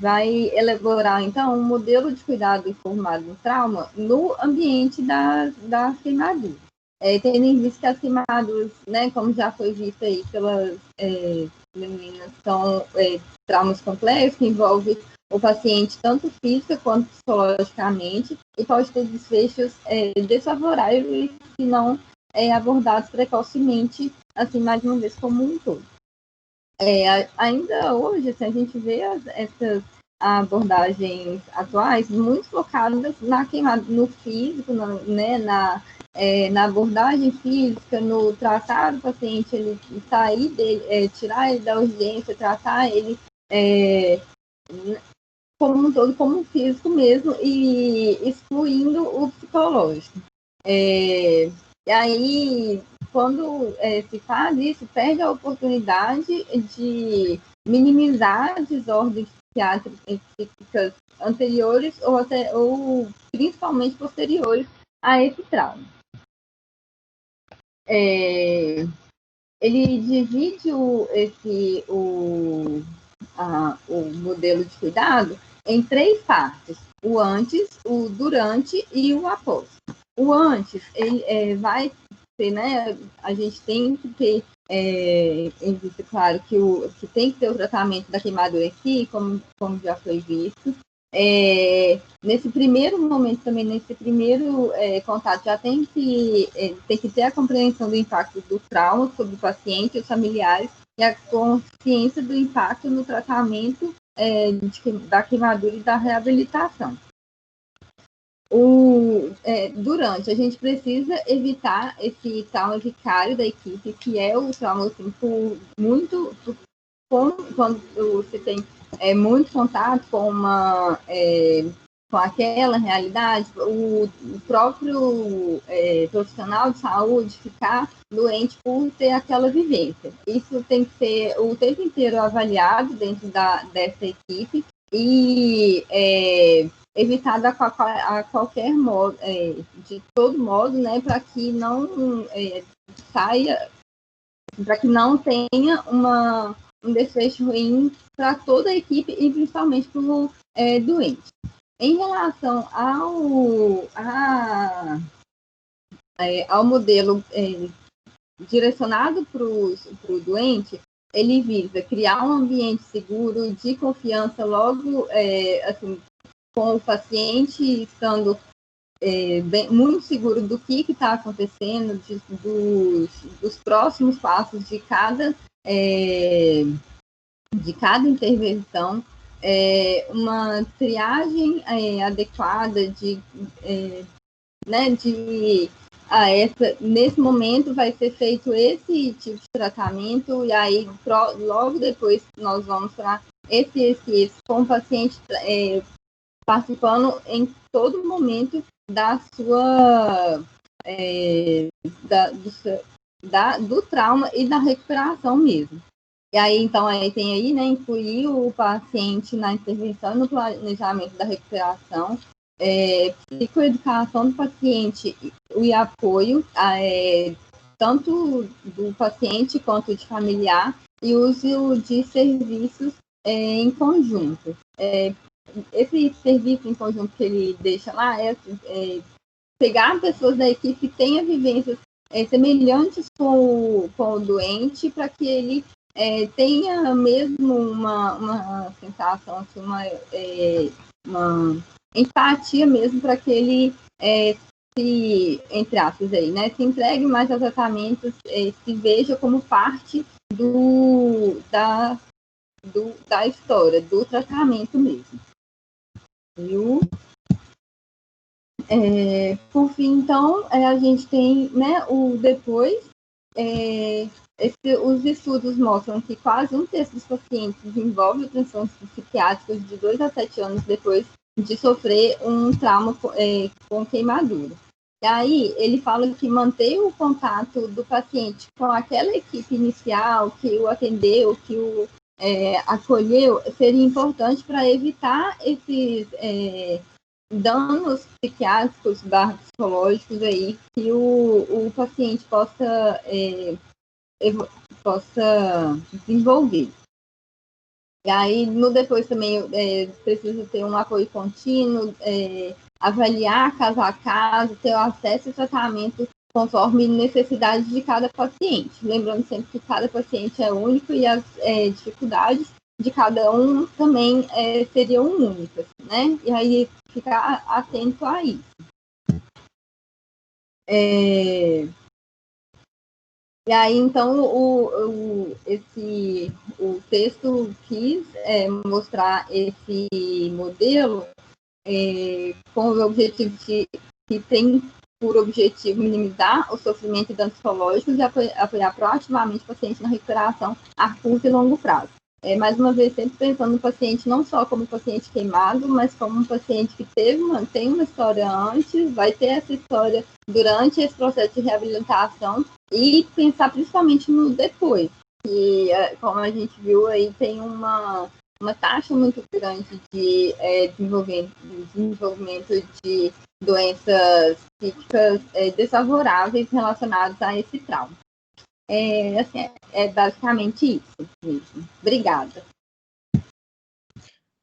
vai elaborar, então, um modelo de cuidado informado no trauma no ambiente da queimadura. Tendo em vista que as queimaduras, como já foi visto aí pelas meninas, são traumas complexos, que envolvem o paciente tanto física quanto psicologicamente, e pode ter desfechos desfavoráveis se não abordados precocemente, assim, mais uma vez, como um todo. Ainda hoje, assim, a gente vê essas abordagens atuais muito focadas na queimada, no físico, na abordagem física, no tratar o paciente, ele sair dele, tirar ele da urgência, tratar ele como um todo, como um físico mesmo, e excluindo o psicológico. E aí, quando se faz isso, perde a oportunidade de minimizar desordens psiquiátricas anteriores ou principalmente posteriores a esse trauma. Ele divide o modelo de cuidado em 3 partes: o antes, o durante e o após. O antes, ele vai ser, né, a gente tem que ter em vista, claro, que tem que ter o tratamento da queimadura aqui, como já foi visto. Nesse primeiro momento também, nesse primeiro contato, já tem que ter a compreensão do impacto do trauma sobre o paciente e os familiares e a consciência do impacto no tratamento da queimadura e da reabilitação. Durante, a gente precisa evitar esse trauma vicário da equipe, que é o trauma assim, quando você tem muito contato com aquela realidade, o próprio profissional de saúde ficar doente por ter aquela vivência. Isso tem que ser o tempo inteiro avaliado dentro dessa equipe e evitado a qualquer modo, de todo modo, né, para que não saia, para que não tenha um desfecho ruim para toda a equipe e principalmente para o doente. Em relação ao modelo direcionado para o doente, ele visa criar um ambiente seguro, de confiança, logo assim, com o paciente estando muito seguro do que está acontecendo, dos próximos passos de cada intervenção, uma triagem adequada nesse momento vai ser feito esse tipo de tratamento, e aí logo depois nós vamos para esse, com o paciente participando em todo momento da sua do trauma e da recuperação mesmo. E aí, então, tem aí, né, incluir o paciente na intervenção e no planejamento da recuperação, psicoeducação do paciente e apoio, tanto do paciente quanto de familiar, e uso de serviços em conjunto. Esse serviço em conjunto que ele deixa lá pegar pessoas da equipe que tenham vivências semelhantes com o doente, para que ele tenha mesmo uma sensação, assim, uma empatia mesmo, para que ele se, entre aspas, aí, né, se entregue mais a tratamentos, se veja como parte da história, do tratamento mesmo. Por fim, então, a gente tem, né, o depois. Os estudos mostram que quase 1/3 dos pacientes desenvolve transtornos psiquiátricos de 2 a 7 anos depois de sofrer um trauma com queimadura. E aí, ele fala que manter o contato do paciente com aquela equipe inicial que o atendeu, que o acolheu, seria importante para evitar esses danos psiquiátricos, psicológicos aí, que o paciente possa desenvolver. E aí, depois também precisa ter um apoio contínuo, avaliar caso a caso, ter acesso ao tratamento conforme necessidade de cada paciente. Lembrando sempre que cada paciente é único e as dificuldades de cada um também seriam únicas, né? E aí, ficar atento a isso. E aí, então, o texto quis mostrar esse modelo com o objetivo de que tem por objetivo minimizar o sofrimento e danos psicológicos e apoiar proativamente o paciente na recuperação a curto e longo prazo. Mais uma vez, sempre pensando no paciente não só como paciente queimado, mas como um paciente que tem uma história antes, vai ter essa história durante esse processo de reabilitação e pensar principalmente no depois. E, como a gente viu aí, tem uma taxa muito grande de desenvolvimento de doenças psíquicas desfavoráveis relacionadas a esse trauma. Assim, é basicamente isso mesmo. Obrigada.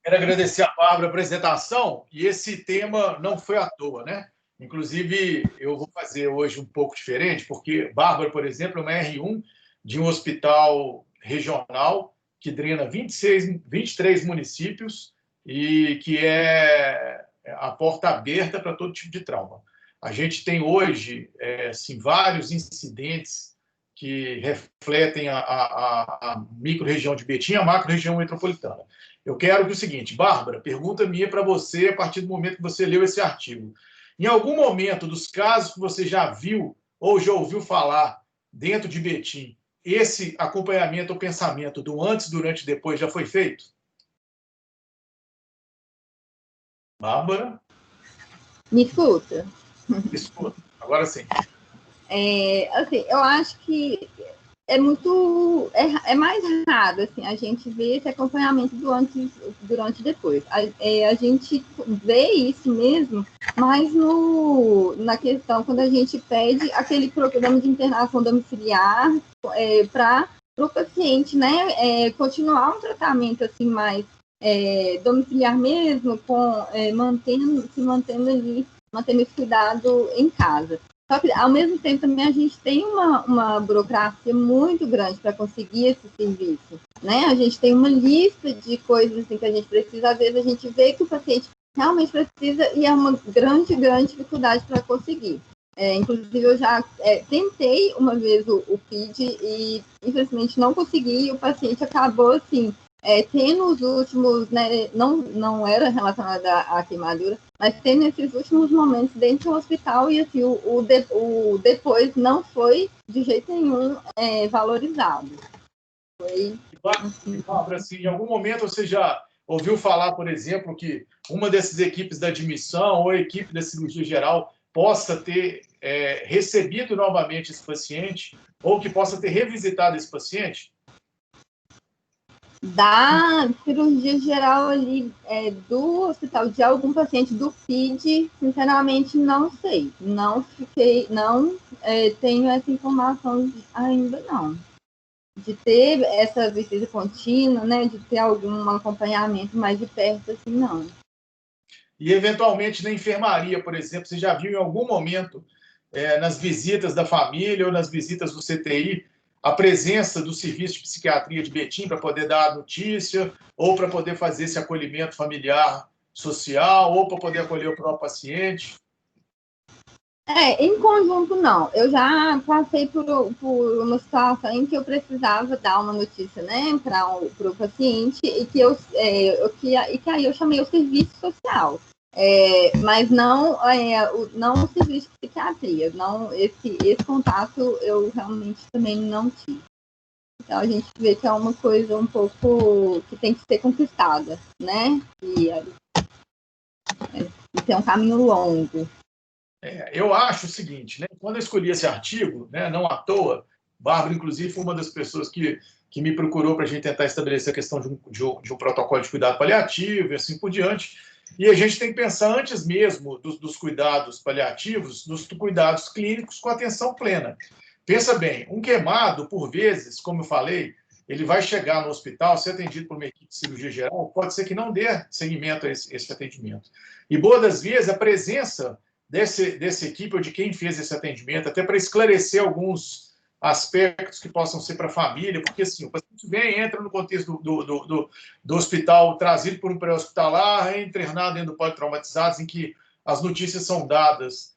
Quero agradecer a Bárbara a apresentação, e esse tema não foi à toa, né? Inclusive, eu vou fazer hoje um pouco diferente, porque Bárbara, por exemplo, é uma R1 de um hospital regional que drena 23 municípios e que é a porta aberta para todo tipo de trauma. A gente tem hoje assim, vários incidentes que refletem a micro-região de Betim e a macro-região metropolitana. Eu quero que o seguinte, Bárbara, pergunta minha para você a partir do momento que você leu esse artigo. Em algum momento dos casos que você já viu ou já ouviu falar dentro de Betim, esse acompanhamento ou pensamento do antes, durante e depois já foi feito? Bárbara? Me escuta? Me escuta. Agora sim. Assim, eu acho que é mais raro, assim, a gente vê esse acompanhamento do antes, durante e depois. A gente vê isso mesmo, mas na questão, quando a gente pede aquele programa de internação domiciliar para o paciente, né, continuar um tratamento, assim, mais domiciliar mesmo, se mantendo ali, mantendo esse cuidado em casa. Só que, ao mesmo tempo, também a gente tem uma burocracia muito grande para conseguir esse serviço, né? A gente tem uma lista de coisas assim, que a gente precisa, às vezes a gente vê que o paciente realmente precisa e é uma grande, grande dificuldade para conseguir. Inclusive, eu já tentei uma vez o PID e, infelizmente, não consegui, e o paciente acabou, assim, tendo os últimos, né, não era relacionado à queimadura, mas tendo esses últimos momentos dentro do hospital e assim, o depois não foi de jeito nenhum valorizado. Foi, assim, Bárbara, assim, em algum momento você já ouviu falar, por exemplo, que uma dessas equipes da admissão ou a equipe da cirurgia geral possa ter recebido novamente esse paciente ou que possa ter revisitado esse paciente? Da cirurgia geral ali do hospital de algum paciente do PID, sinceramente não sei. Não tenho essa informação ainda não. De ter essa visita contínua, né? De ter algum acompanhamento mais de perto, assim, não. E, eventualmente, na enfermaria, por exemplo, você já viu em algum momento, nas visitas da família ou nas visitas do CTI, a presença do serviço de psiquiatria de Betim para poder dar a notícia, ou para poder fazer esse acolhimento familiar social, ou para poder acolher o próprio paciente? Em conjunto, não. Eu já passei por uma situação em que eu precisava dar uma notícia, né, para o paciente e que aí eu chamei o serviço social. Mas não o serviço de psiquiatria. Não, esse contato eu realmente também não tive. Então, a gente vê que é uma coisa um pouco que tem que ser conquistada, né? E é um caminho longo. Eu acho o seguinte, né? Quando eu escolhi esse artigo, né, não à toa, Bárbara, inclusive, foi uma das pessoas que me procurou para a gente tentar estabelecer a questão de um protocolo de cuidado paliativo e assim por diante. E a gente tem que pensar antes mesmo dos cuidados paliativos, dos cuidados clínicos com atenção plena. Pensa bem, um queimado, por vezes, como eu falei, ele vai chegar no hospital, ser atendido por uma equipe de cirurgia geral, pode ser que não dê seguimento a esse atendimento. E, boa das vezes, a presença dessa equipe ou de quem fez esse atendimento, até para esclarecer alguns aspectos que possam ser para a família, porque assim, o paciente vem, entra no contexto do hospital, trazido por um pré-hospitalar, é internado dentro do politraumatizados, em que as notícias são dadas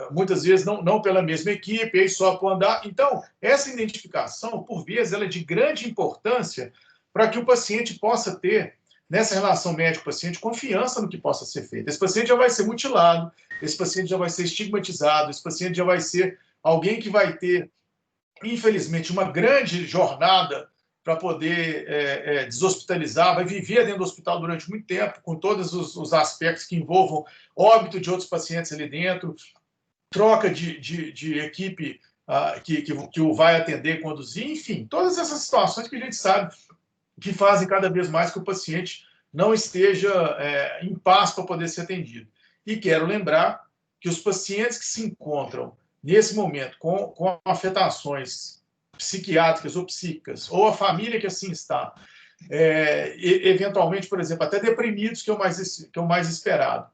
muitas vezes não pela mesma equipe, aí só para andar. Então, essa identificação, por vezes, ela é de grande importância para que o paciente possa ter, nessa relação médico-paciente, confiança no que possa ser feito. Esse paciente já vai ser mutilado, esse paciente já vai ser estigmatizado, esse paciente já vai ser alguém que vai ter, infelizmente, uma grande jornada para poder deshospitalizar, vai viver dentro do hospital durante muito tempo, com todos os aspectos que envolvam óbito de outros pacientes ali dentro, troca de equipe que o vai atender, conduzir, enfim, todas essas situações que a gente sabe que fazem cada vez mais que o paciente não esteja em paz para poder ser atendido. E quero lembrar que os pacientes que se encontram nesse momento com afetações psiquiátricas ou psíquicas, ou a família que assim está, eventualmente, por exemplo, até deprimidos, que é o mais esperado,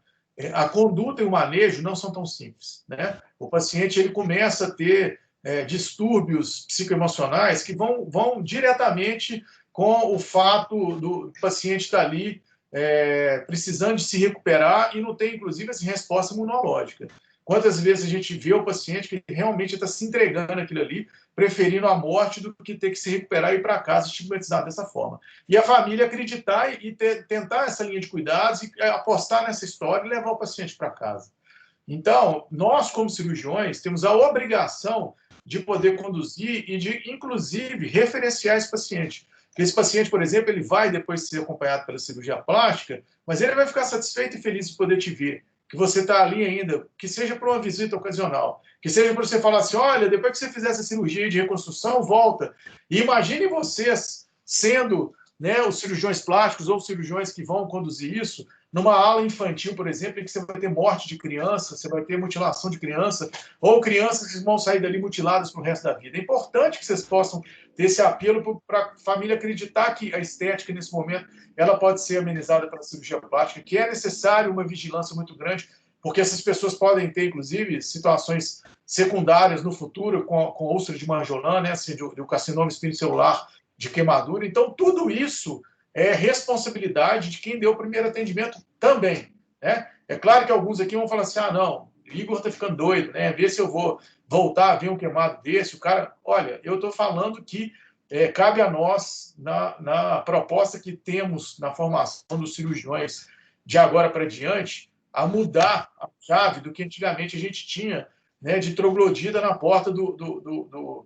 a conduta e o manejo não são tão simples, né? O paciente ele começa a ter distúrbios psicoemocionais que vão diretamente com o fato do paciente estar ali precisando de se recuperar e não ter, inclusive, essa resposta imunológica. Quantas vezes a gente vê o paciente que realmente está se entregando aquilo ali, preferindo a morte do que ter que se recuperar e ir para casa estigmatizado dessa forma. E a família acreditar e tentar essa linha de cuidados e apostar nessa história e levar o paciente para casa. Então, nós, como cirurgiões, temos a obrigação de poder conduzir e de, inclusive, referenciar esse paciente. Esse paciente, por exemplo, ele vai depois ser acompanhado pela cirurgia plástica, mas ele vai ficar satisfeito e feliz de poder te ver, que você está ali ainda, que seja para uma visita ocasional, que seja para você falar assim, olha, depois que você fizer essa cirurgia de reconstrução, volta. E imagine vocês sendo, né, os cirurgiões plásticos ou os cirurgiões que vão conduzir isso, numa ala infantil, por exemplo, em que você vai ter morte de criança, você vai ter mutilação de criança, ou crianças que vão sair dali mutiladas para o resto da vida. É importante que vocês possam ter esse apelo para a família acreditar que a estética, nesse momento, ela pode ser amenizada pela cirurgia plástica, que é necessário uma vigilância muito grande, porque essas pessoas podem ter, inclusive, situações secundárias no futuro, com úlcera de Marjolin, né, assim, de carcinoma espinocelular, de queimadura. Então, tudo isso é responsabilidade de quem deu o primeiro atendimento também, né? É claro que alguns aqui vão falar assim, não, Igor está ficando doido, né? Vê se eu vou voltar a ver um queimado desse. O cara, olha, eu estou falando que cabe a nós, na proposta que temos na formação dos cirurgiões de agora para diante, a mudar a chave do que antigamente a gente tinha, né, de troglodita na porta do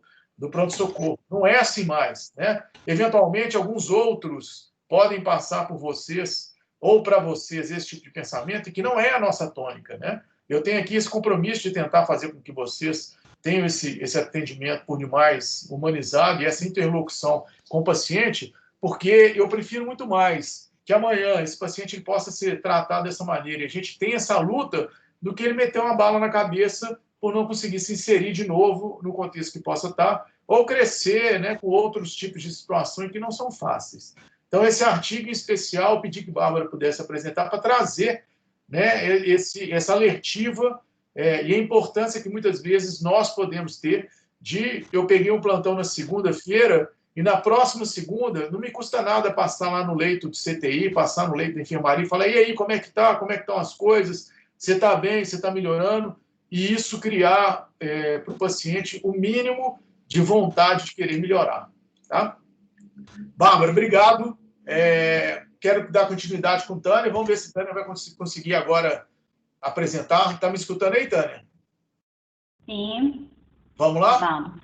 pronto-socorro. Não é assim mais, né? Eventualmente, alguns outros podem passar por vocês ou para vocês esse tipo de pensamento, que não é a nossa tônica, né? Eu tenho aqui esse compromisso de tentar fazer com que vocês tenham esse atendimento por demais humanizado e essa interlocução com o paciente, porque eu prefiro muito mais que amanhã esse paciente possa ser tratado dessa maneira e a gente tem essa luta do que ele meter uma bala na cabeça por não conseguir se inserir de novo no contexto que possa estar, ou crescer, né, com outros tipos de situações que não são fáceis. Então, esse artigo em especial, eu pedi que a Bárbara pudesse apresentar para trazer, né, essa alertiva e a importância que muitas vezes nós podemos ter de... Eu peguei um plantão na segunda-feira e na próxima segunda não me custa nada passar lá no leito de CTI, passar no leito da enfermaria e falar, e aí, como é que tá? Como é que estão as coisas? Você está bem? Você está melhorando? E isso criar para o paciente o mínimo de vontade de querer melhorar. Tá? Bárbara, obrigado. Quero dar continuidade com Tânia. Vamos ver se Tânia vai conseguir agora apresentar. Está me escutando aí, Tânia? Sim. Vamos lá? Vamos.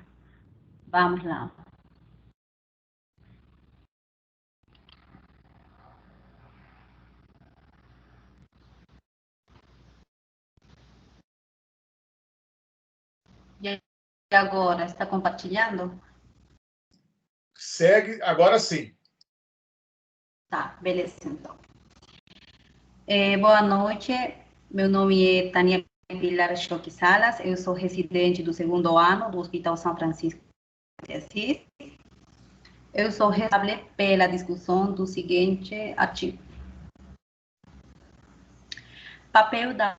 Vamos lá. E agora, está compartilhando? Segue, agora sim. Tá, beleza, então. Boa noite, meu nome é Tânia Pilar Choque Salas, eu sou residente do segundo ano do Hospital São Francisco de Assis. Eu sou responsável pela discussão do seguinte artigo. Papel da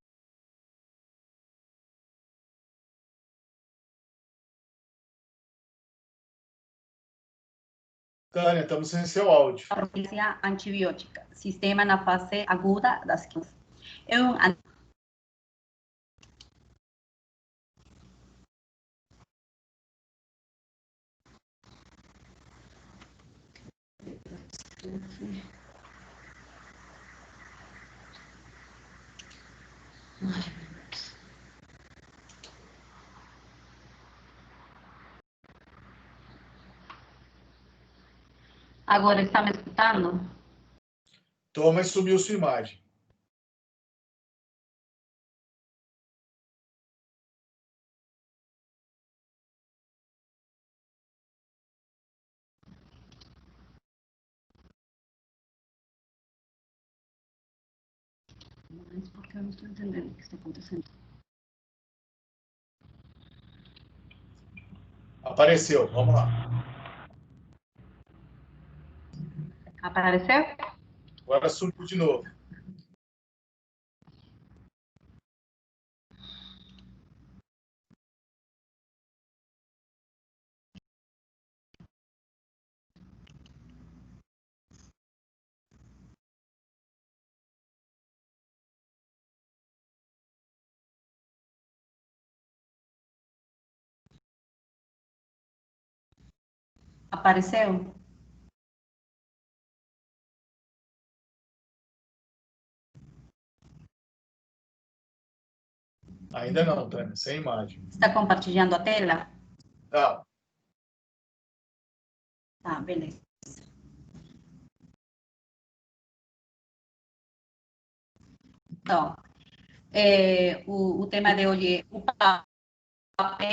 Tânia, estamos sem seu áudio. profilaxia antibiótica, sistema na fase aguda das crianças. É um Agora está me escutando? Toma e subiu sua imagem. Mas porque eu não estou entendendo o que está acontecendo. Apareceu, vamos lá. Apareceu? Agora subiu de novo. Apareceu? Ainda não, Tânia, sem imagem. Está compartilhando a tela? Não. Tá, beleza. Então, o tema de hoje é o papel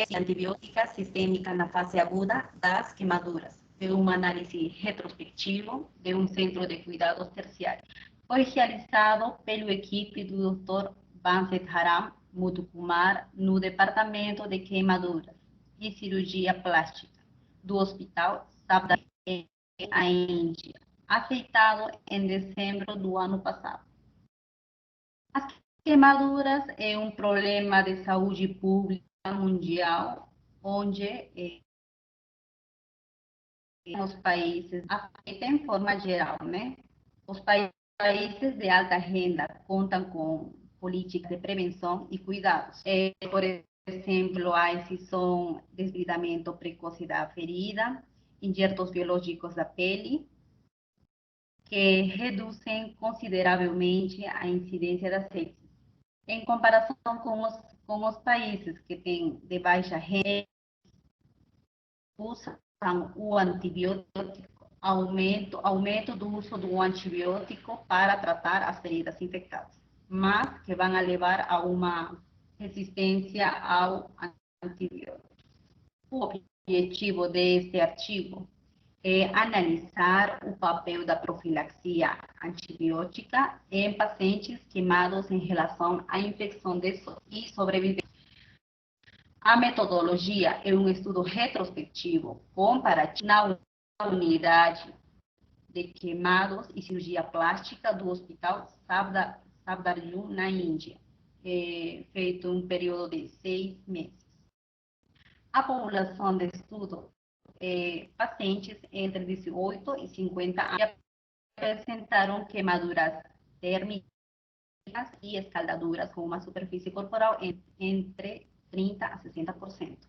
de antibiótica sistêmica na fase aguda das queimaduras, de uma análise retrospectiva de um centro de cuidados terciários. Foi realizado pela equipe do Dr. Banset Haram Muthukumar no Departamento de Queimaduras e Cirurgia Plástica do Hospital Sabda, a Índia, aceitado em dezembro do ano passado. As queimaduras é um problema de saúde pública mundial, onde os países afetam em forma geral, né? Os países de alta renda contam com políticas de prevenção e cuidados. Por exemplo, a incisão, desbridamento precoce da ferida, injertos biológicos da pele, que reduzem consideravelmente a incidência da sepsis. Em comparação com os países que têm de baixa renda, usam o antibiótico, aumento do uso do antibiótico para tratar as feridas infectadas, mas que vão levar a uma resistência ao antibiótico. O objetivo deste artigo é analisar o papel da profilaxia antibiótica em pacientes queimados em relação à infecção e sobrevivência. A metodologia é um estudo retrospectivo comparativo na unidade de queimados e cirurgia plástica do Hospital Safdarjung, na Índia, feito um período de 6 meses. A população de estudo pacientes entre 18 e 50 anos apresentaram queimaduras térmicas e escaldaduras com uma superfície corporal entre 30% a 60%,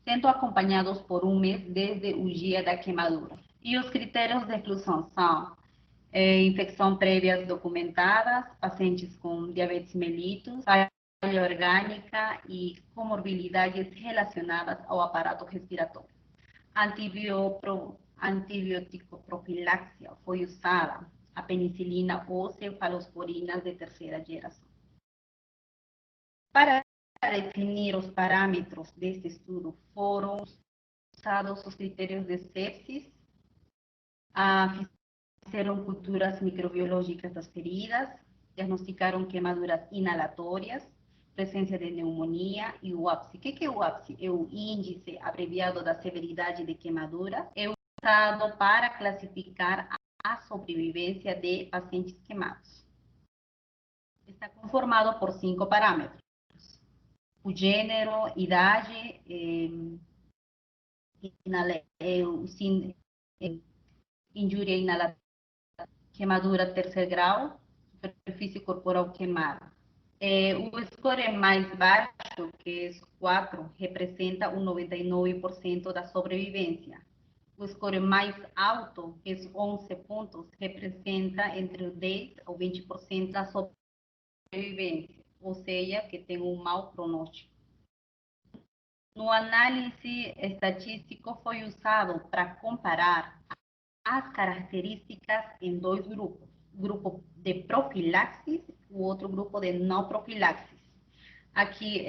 sendo acompanhados por um mês desde o dia da queimadura. E os critérios de exclusão são infecção prévias documentadas, pacientes com diabetes mellitus, falha orgânica e comorbilidades relacionadas ao aparato respiratório. Antibiótico-profiláxia foi usada a penicilina ou cefalosporinas de terceira geração. Para definir os parâmetros deste estudo, foram usados os critérios de sepsis, fizeram culturas microbiológicas das feridas, diagnosticaram queimaduras inalatórias, presença de pneumonia e o ápice. O que é o ápice? É o índice abreviado da severidade de queimadura. É usado para classificar a sobrevivência de pacientes queimados. Está conformado por 5 parâmetros: o gênero, idade, injúria inalatória, queimadura terceiro grau, superfície corporal queimada. O score mais baixo, que é 4, representa o 99% da sobrevivência. O score mais alto, que é 11 pontos, representa entre 10% ou 20% da sobrevivência, ou seja, que tem um mau pronóstico. No análise estatístico, foi usado para comparar as características em dois grupos. Grupo de profilaxis e outro grupo de não profilaxis. Aqui,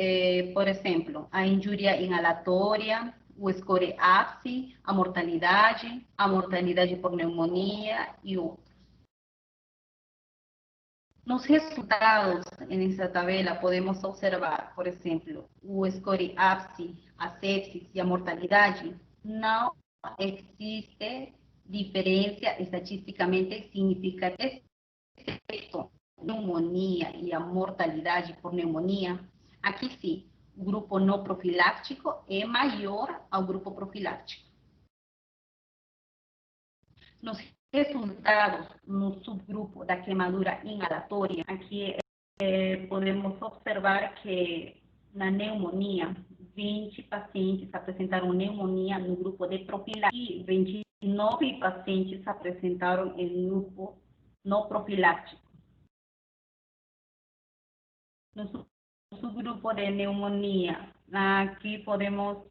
por exemplo, a injúria inalatória, o score APSI, a mortalidade por pneumonia e outros. Nos resultados, nessa tabela, podemos observar, por exemplo, o score APSI, a sepsis e a mortalidade. Não existe diferença estatisticamente significativa entre a pneumonia e a mortalidade por pneumonia. Aqui sim, o grupo não profilático é maior ao grupo profilático. Nos resultados, no subgrupo da queimadura inalatória, aqui podemos observar que na pneumonia, 20 pacientes apresentaram pneumonia no grupo de profilaxia e 29 pacientes apresentaram em grupo não profilático. No subgrupo de pneumonia, aqui podemos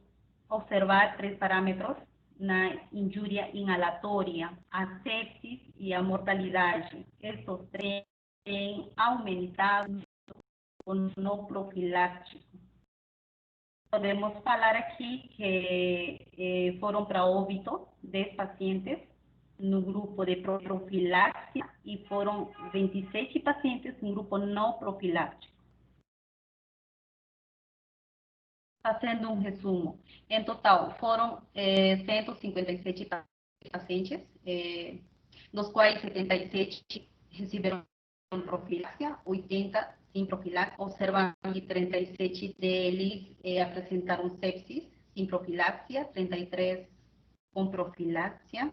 observar 3 parâmetros: na injúria inalatória, a sepsis e a mortalidade. Estes três têm aumentado com no profilático. Podemos falar aqui que foram para óbito 10 pacientes no grupo de profiláxia e foram 27 pacientes no grupo não profilático. Fazendo um resumo, em total foram 157 pacientes, dos quais 77 receberam profilaxia, 80 sem profilaxia. Observando que 37 deles apresentaram sepsis sem profilaxia, 33 com profilaxia.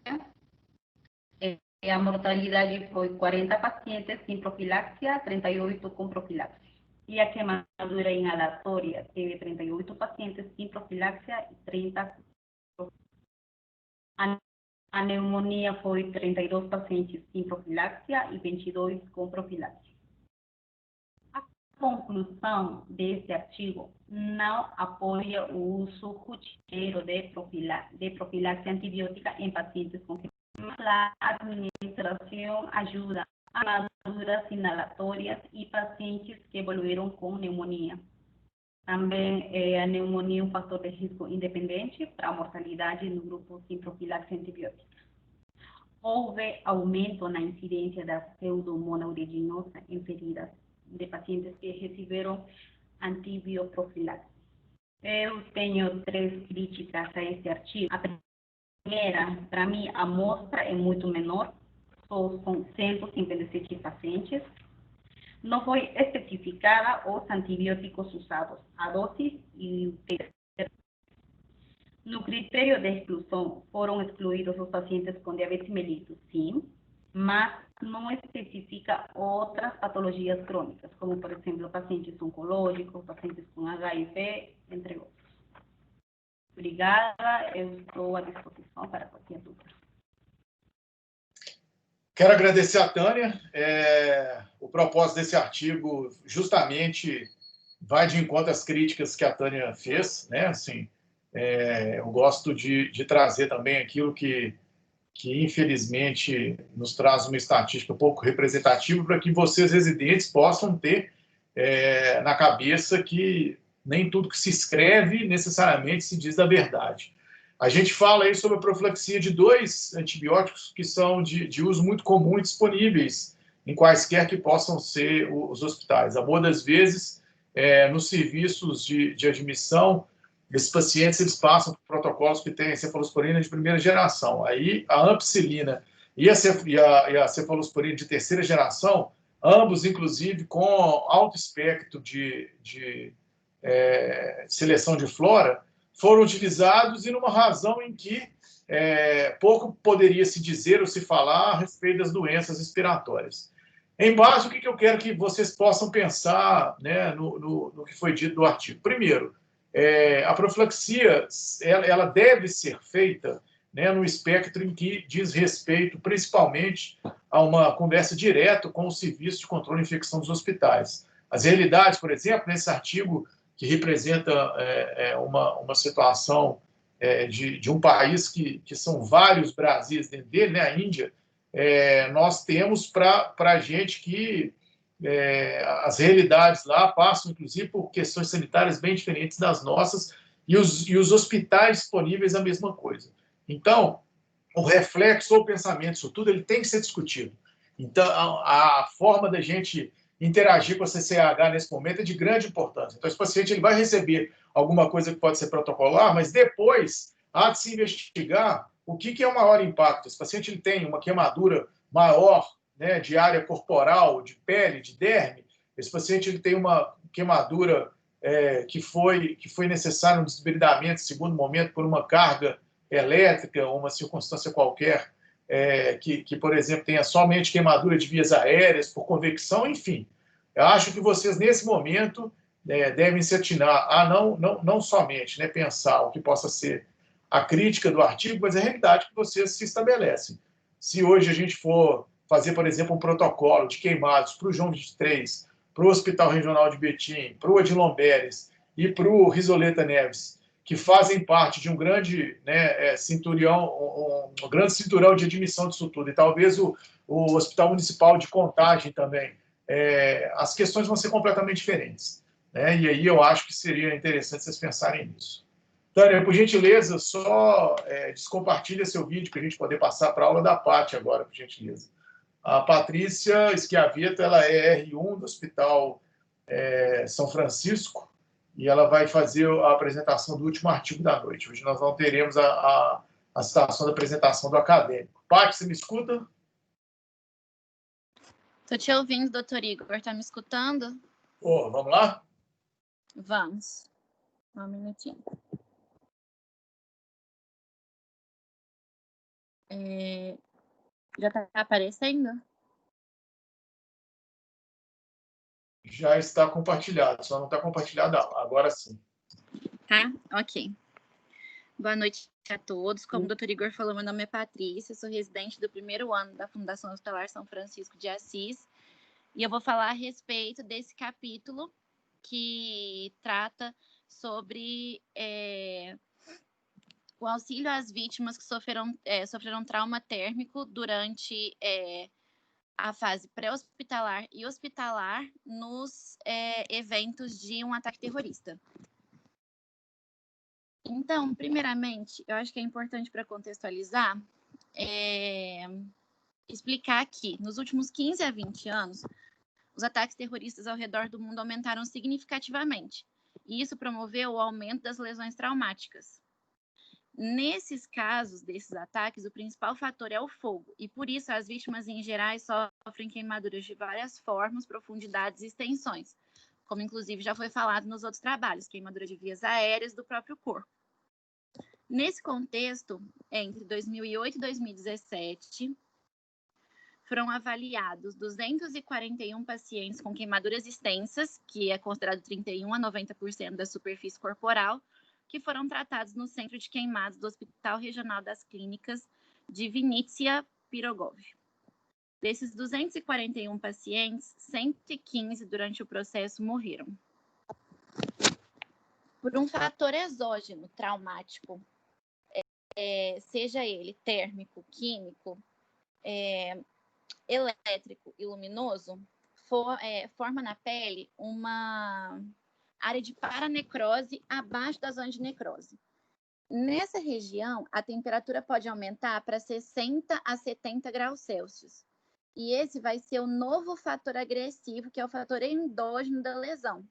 A mortalidade foi 40 pacientes sem profilaxia, 38 com profilaxia. E a queimadura inalatória teve 38 pacientes sem profilaxia e 30 com profilaxia. A pneumonia foi 32 pacientes sem profilaxia e 22 com profilaxia. A conclusão desse artigo não apoia o uso rotineiro de profilaxia antibiótica em pacientes com queimadura. A administração ajuda a queimaduras inalatórias e pacientes que evoluíram com pneumonia. Também a pneumonia é um fator de risco independente para a mortalidade no grupo sem profilaxia antibiótica. Houve aumento na incidência da pseudomonas aeruginosa em feridas de pacientes que receberam antibioprofilaxia. Eu tenho 3 críticas a esse artigo. A primeira, para mim, a amostra é muito menor, só são 157 pacientes. Não foi especificada os antibióticos usados, a dose e o peso. No critério de exclusão, foram excluídos os pacientes com diabetes mellitus, sim, mas não especifica outras patologias crônicas, como, por exemplo, pacientes oncológicos, pacientes com HIV, entre outros. Obrigada, eu estou à disposição para qualquer dúvida. Quero agradecer a Tânia. O propósito desse artigo justamente vai de encontro às críticas que a Tânia fez, né? Assim, eu gosto de trazer também aquilo que infelizmente nos traz uma estatística pouco representativa para que vocês, residentes, possam ter na cabeça que nem tudo que se escreve necessariamente se diz da verdade. A gente fala aí sobre a profilaxia de 2 antibióticos que são de uso muito comum e disponíveis em quaisquer que possam ser os hospitais. A boa das vezes, nos serviços de admissão, esses pacientes eles passam por protocolos que têm cefalosporina de primeira geração. Aí a ampicilina e a cefalosporina de terceira geração, ambos, inclusive, com alto espectro de seleção de flora, foram utilizados e numa razão em que pouco poderia se dizer ou se falar a respeito das doenças respiratórias. Em base, o que eu quero que vocês possam pensar, né, no que foi dito no artigo? Primeiro, a profilaxia ela deve ser feita, né, no espectro em que diz respeito principalmente a uma conversa direta com o Serviço de Controle de Infecção dos hospitais. As realidades, por exemplo, nesse artigo que representa uma situação de um país que são vários Brasis dentro dele, né, a Índia, nós temos para a gente que as realidades lá passam, inclusive, por questões sanitárias bem diferentes das nossas, e os hospitais disponíveis a mesma coisa. Então, o reflexo ou o pensamento disso tudo, ele tem que ser discutido. Então, a forma da gente interagir com a CCH nesse momento é de grande importância. Então, esse paciente ele vai receber alguma coisa que pode ser protocolar, mas depois há de se investigar o que é o maior impacto. Esse paciente ele tem uma queimadura maior, né, de área corporal, de pele, de derme. Esse paciente ele tem uma queimadura que foi necessário um desbridamento, segundo momento, por uma carga elétrica, ou uma circunstância qualquer, que, por exemplo, tenha somente queimadura de vias aéreas, por convecção, enfim. Eu acho que vocês, nesse momento, devem se atinar a não somente, né, pensar o que possa ser a crítica do artigo, mas a realidade que vocês se estabelecem. Se hoje a gente for fazer, por exemplo, um protocolo de queimados para o João 23, para o Hospital Regional de Betim, para o Odilon Beres e para o Risoleta Neves, que fazem parte de um grande um grande cinturão de admissão disso tudo, e talvez o Hospital Municipal de Contagem também, as questões vão ser completamente diferentes, né? E aí eu acho que seria interessante vocês pensarem nisso. Tânia, por gentileza, só descompartilha seu vídeo para a gente poder passar para a aula da Paty agora, por gentileza. A Patrícia Schiavetta, ela é R1 do Hospital São Francisco, e ela vai fazer a apresentação do último artigo da noite. Hoje nós não teremos a situação da apresentação do acadêmico. Paty, você me escuta? Estou te ouvindo, doutor Igor. Está me escutando? Vamos lá? Vamos. Um minutinho. Já está aparecendo? Já está compartilhado, só não está compartilhado agora sim. Tá? Ok. Boa noite a todos. Como o doutor Igor falou, meu nome é Patrícia, sou residente do primeiro ano da Fundação Hospitalar São Francisco de Assis, e eu vou falar a respeito desse capítulo que trata sobre o auxílio às vítimas que sofreram trauma térmico durante a fase pré-hospitalar e hospitalar nos eventos de um ataque terrorista. Então, primeiramente, eu acho que é importante para contextualizar, explicar que nos últimos 15 a 20 anos, os ataques terroristas ao redor do mundo aumentaram significativamente, e isso promoveu o aumento das lesões traumáticas. Nesses casos desses ataques, o principal fator é o fogo, e por isso as vítimas em geral sofrem queimaduras de várias formas, profundidades e extensões, como inclusive já foi falado nos outros trabalhos, queimadura de vias aéreas do próprio corpo. Nesse contexto, entre 2008 e 2017, foram avaliados 241 pacientes com queimaduras extensas, que é considerado 31 a 90% da superfície corporal, que foram tratados no Centro de Queimados do Hospital Regional das Clínicas de Vinnytsia Pirogov. Desses 241 pacientes, 115 durante o processo morreram. Por um fator exógeno traumático, seja ele térmico, químico, elétrico e luminoso, forma na pele uma área de paranecrose abaixo da zona de necrose. Nessa região, a temperatura pode aumentar para 60 a 70 graus Celsius. E esse vai ser o novo fator agressivo, que é o fator endógeno da lesão.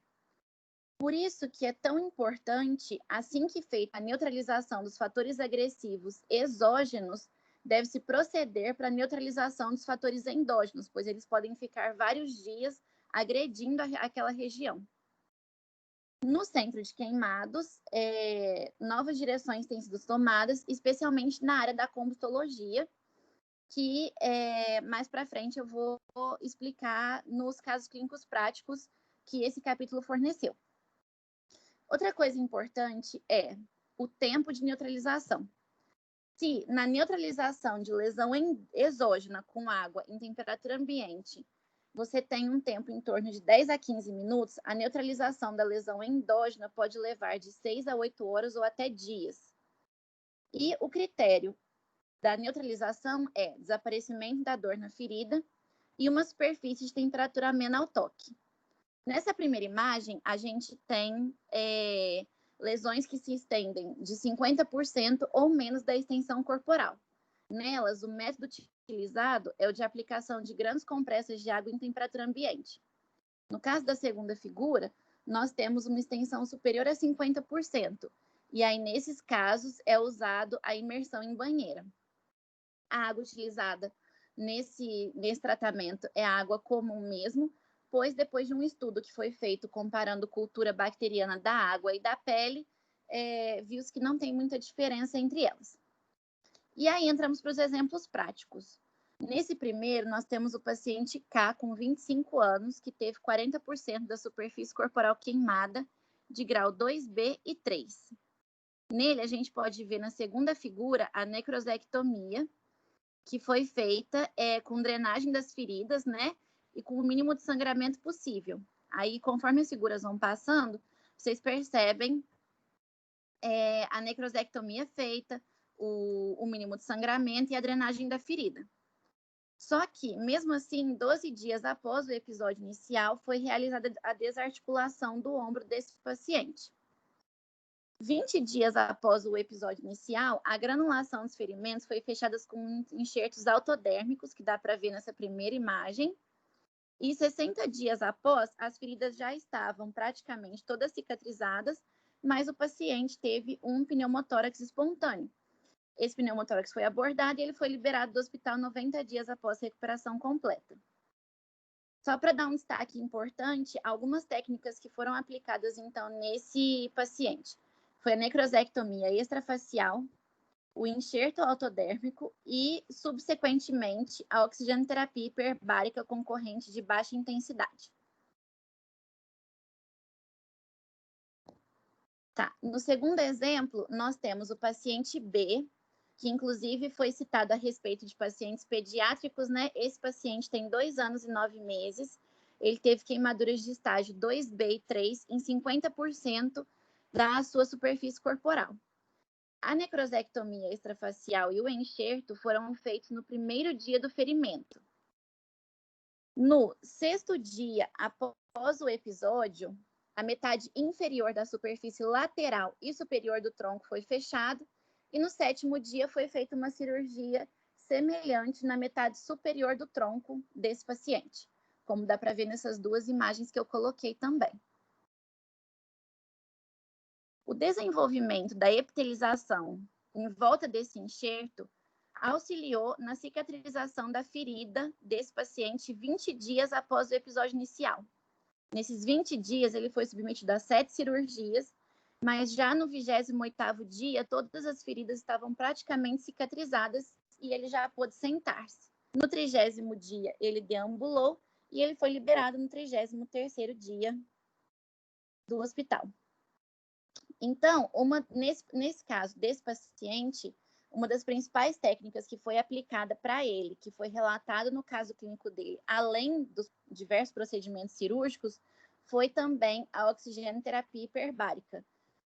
Por isso que é tão importante, assim que feita a neutralização dos fatores agressivos exógenos, deve-se proceder para a neutralização dos fatores endógenos, pois eles podem ficar vários dias agredindo aquela região. No centro de queimados, novas direções têm sido tomadas, especialmente na área da combustologia, que mais para frente eu vou explicar nos casos clínicos práticos que esse capítulo forneceu. Outra coisa importante é o tempo de neutralização. Se na neutralização de lesão exógena com água em temperatura ambiente, você tem um tempo em torno de 10 a 15 minutos, a neutralização da lesão endógena pode levar de 6 a 8 horas ou até dias. E o critério da neutralização é desaparecimento da dor na ferida e uma superfície de temperatura amena ao toque. Nessa primeira imagem, a gente tem lesões que se estendem de 50% ou menos da extensão corporal. Nelas, o método utilizado é o de aplicação de grandes compressas de água em temperatura ambiente. No caso da segunda figura, nós temos uma extensão superior a 50%, e aí, nesses casos, é usado a imersão em banheira. A água utilizada nesse tratamento é água comum mesmo, pois depois de um estudo que foi feito comparando cultura bacteriana da água e da pele, viu-se que não tem muita diferença entre elas. E aí entramos para os exemplos práticos. Nesse primeiro, nós temos o paciente K, com 25 anos, que teve 40% da superfície corporal queimada de grau 2B e 3. Nele, a gente pode ver na segunda figura a necrosectomia, que foi feita com drenagem das feridas, né? E com o mínimo de sangramento possível. Aí, conforme as figuras vão passando, vocês percebem a necrosectomia feita, o mínimo de sangramento e a drenagem da ferida. Só que, mesmo assim, 12 dias após o episódio inicial, foi realizada a desarticulação do ombro desse paciente. 20 dias após o episódio inicial, a granulação dos ferimentos foi fechada com enxertos autodérmicos, que dá para ver nessa primeira imagem. E 60 dias após, as feridas já estavam praticamente todas cicatrizadas, mas o paciente teve um pneumotórax espontâneo. Esse pneumotórax foi abordado e ele foi liberado do hospital 90 dias após recuperação completa. Só para dar um destaque importante, algumas técnicas que foram aplicadas, então, nesse paciente. Foi a necrosectomia extrafacial, o enxerto autodérmico e, subsequentemente, a oxigenoterapia hiperbárica com corrente de baixa intensidade. Tá. No segundo exemplo, nós temos o paciente B, que inclusive foi citado a respeito de pacientes pediátricos, né? Esse paciente tem 2 anos e 9 meses, ele teve queimaduras de estágio 2B e 3 em 50% da sua superfície corporal. A necrosectomia extrafacial e o enxerto foram feitos no primeiro dia do ferimento. No 6º dia após o episódio, a metade inferior da superfície lateral e superior do tronco foi fechado, e no 7º dia foi feita uma cirurgia semelhante na metade superior do tronco desse paciente, como dá para ver nessas duas imagens que eu coloquei também. O desenvolvimento da epitelização em volta desse enxerto auxiliou na cicatrização da ferida desse paciente 20 dias após o episódio inicial. Nesses 20 dias, ele foi submetido a 7 cirurgias, mas já no 28º dia, todas as feridas estavam praticamente cicatrizadas e ele já pôde sentar-se. No 30º dia, ele deambulou e ele foi liberado no 33º dia do hospital. Então, nesse caso desse paciente, uma das principais técnicas que foi aplicada para ele, que foi relatado no caso clínico dele, além dos diversos procedimentos cirúrgicos, foi também a oxigenoterapia hiperbárica,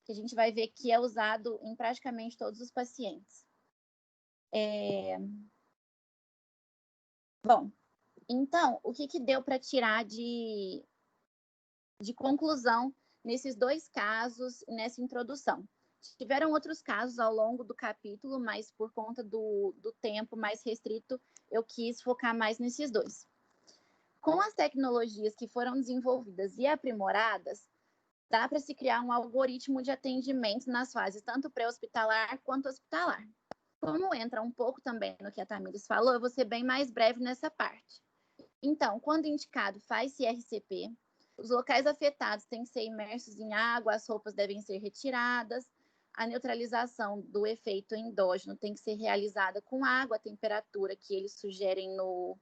que a gente vai ver que é usado em praticamente todos os pacientes. Bom, então, o que deu para tirar de conclusão nesses 2 casos, nessa introdução? Tiveram outros casos ao longo do capítulo, mas por conta do tempo mais restrito, eu quis focar mais nesses 2. Com as tecnologias que foram desenvolvidas e aprimoradas, dá para se criar um algoritmo de atendimento nas fases tanto pré-hospitalar quanto hospitalar. Como entra um pouco também no que a Tamires falou, eu vou ser bem mais breve nessa parte. Então, quando indicado, faz-se RCP, os locais afetados têm que ser imersos em água, as roupas devem ser retiradas, a neutralização do efeito endógeno tem que ser realizada com água, a temperatura que eles sugerem no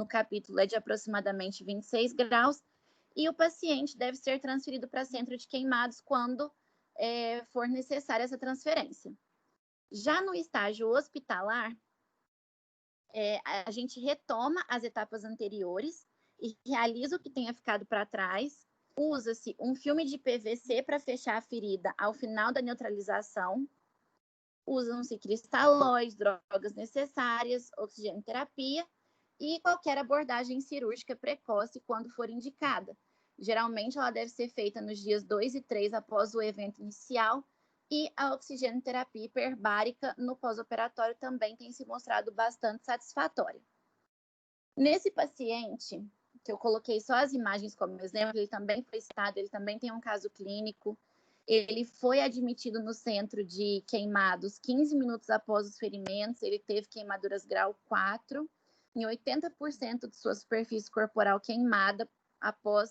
capítulo é de aproximadamente 26 graus, e o paciente deve ser transferido para centro de queimados quando for necessária essa transferência. Já no estágio hospitalar, a gente retoma as etapas anteriores e realiza o que tenha ficado para trás. Usa-se um filme de PVC para fechar a ferida ao final da neutralização. Usam-se cristalóides, drogas necessárias, oxigenoterapia e qualquer abordagem cirúrgica precoce quando for indicada. Geralmente, ela deve ser feita nos dias 2 e 3 após o evento inicial, e a oxigenoterapia hiperbárica no pós-operatório também tem se mostrado bastante satisfatória. Nesse paciente, que eu coloquei só as imagens como exemplo, ele também foi citado, ele também tem um caso clínico. Ele foi admitido no centro de queimados 15 minutos após os ferimentos, ele teve queimaduras grau 4, em 80% de sua superfície corporal queimada após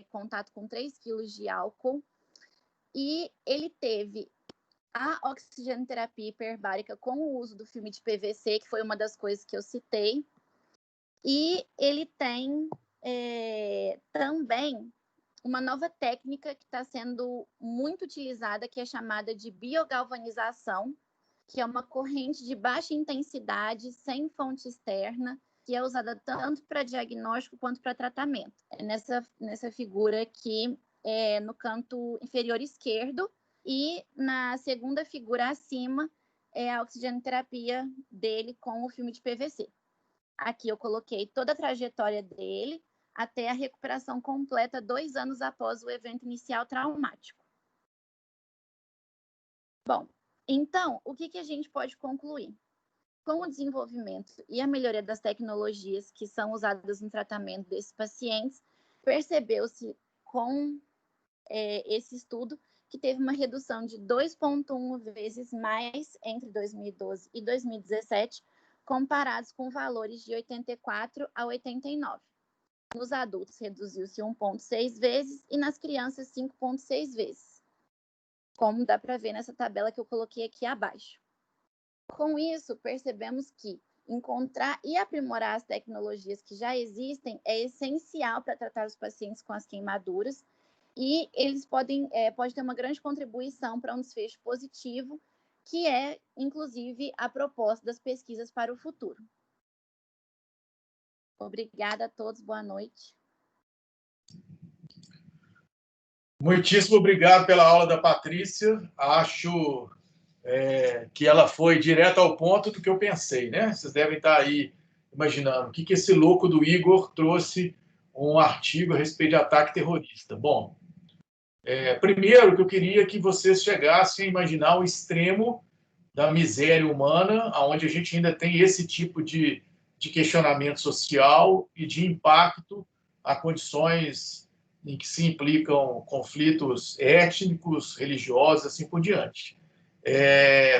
contato com 3 quilos de álcool, e ele teve a oxigenoterapia hiperbárica com o uso do filme de PVC, que foi uma das coisas que eu citei, e ele tem também uma nova técnica que está sendo muito utilizada, que é chamada de biogalvanização, que é uma corrente de baixa intensidade, sem fonte externa, que é usada tanto para diagnóstico quanto para tratamento. É nessa figura aqui, no canto inferior esquerdo, e na segunda figura acima é a oxigenoterapia dele com o filme de PVC. Aqui eu coloquei toda a trajetória dele até a recuperação completa 2 anos após o evento inicial traumático. Bom, então, o que a gente pode concluir? Com o desenvolvimento e a melhoria das tecnologias que são usadas no tratamento desses pacientes, percebeu-se com esse estudo que teve uma redução de 2,1 vezes mais entre 2012 e 2017, comparados com valores de 84 a 89. Nos adultos, reduziu-se 1,6 vezes e nas crianças, 5,6 vezes, como dá para ver nessa tabela que eu coloquei aqui abaixo. Com isso, percebemos que encontrar e aprimorar as tecnologias que já existem é essencial para tratar os pacientes com as queimaduras, e eles podem ter uma grande contribuição para um desfecho positivo, que é, inclusive, a proposta das pesquisas para o futuro. Obrigada a todos, boa noite. Muitíssimo obrigado pela aula da Patrícia. Acho que ela foi direto ao ponto do que eu pensei, né? Vocês devem estar aí imaginando o que esse louco do Igor trouxe um artigo a respeito de ataque terrorista. Bom, primeiro que eu queria que vocês chegassem a imaginar o extremo da miséria humana, onde a gente ainda tem esse tipo de questionamento social e de impacto a condições em que se implicam conflitos étnicos, religiosos, assim por diante.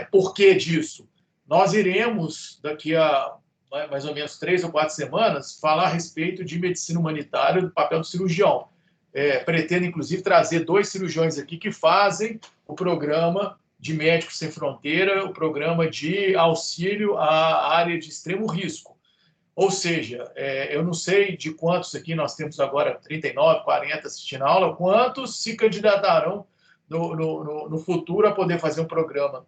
Por que disso? Nós iremos, daqui a mais ou menos 3 ou 4 semanas, falar a respeito de medicina humanitária, do papel do cirurgião. Pretendo, inclusive, trazer 2 cirurgiões aqui que fazem o programa de Médicos Sem Fronteira, o programa de auxílio à área de extremo risco. Ou seja, eu não sei de quantos aqui, nós temos agora 39, 40 assistindo a aula, quantos se candidatarão no futuro a poder fazer um programa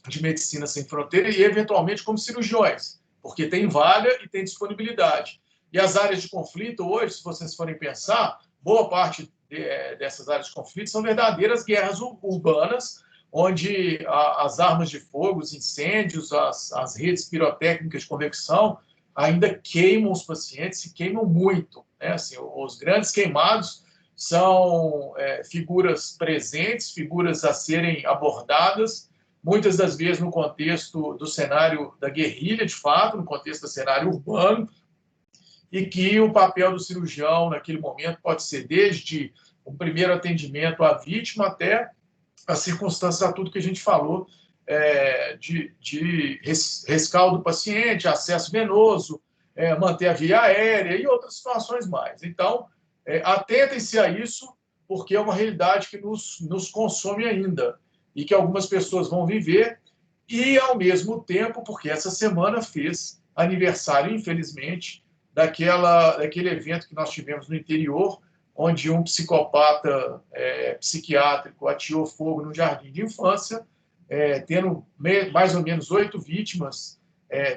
de Medicina Sem Fronteira e, eventualmente, como cirurgiões, porque tem vaga e tem disponibilidade. E as áreas de conflito hoje, se vocês forem pensar, boa parte dessas áreas de conflito são verdadeiras guerras urbanas, onde as armas de fogo, os incêndios, as redes pirotécnicas de convecção ainda queimam os pacientes, se queimam muito, né? Assim, os grandes queimados são figuras presentes, figuras a serem abordadas, muitas das vezes no contexto do cenário da guerrilha, de fato, no contexto do cenário urbano, e que o papel do cirurgião naquele momento pode ser desde o primeiro atendimento à vítima até a circunstância de tudo que a gente falou, de rescaldo do paciente, acesso venoso, manter a via aérea e outras situações mais. Então, atentem-se a isso, porque é uma realidade que nos consome ainda e que algumas pessoas vão viver, e, ao mesmo tempo, porque essa semana fez aniversário, infelizmente, daquele evento que nós tivemos no interior, onde um psicopata psiquiátrico ateou fogo no jardim de infância, tendo mais ou menos 8 vítimas,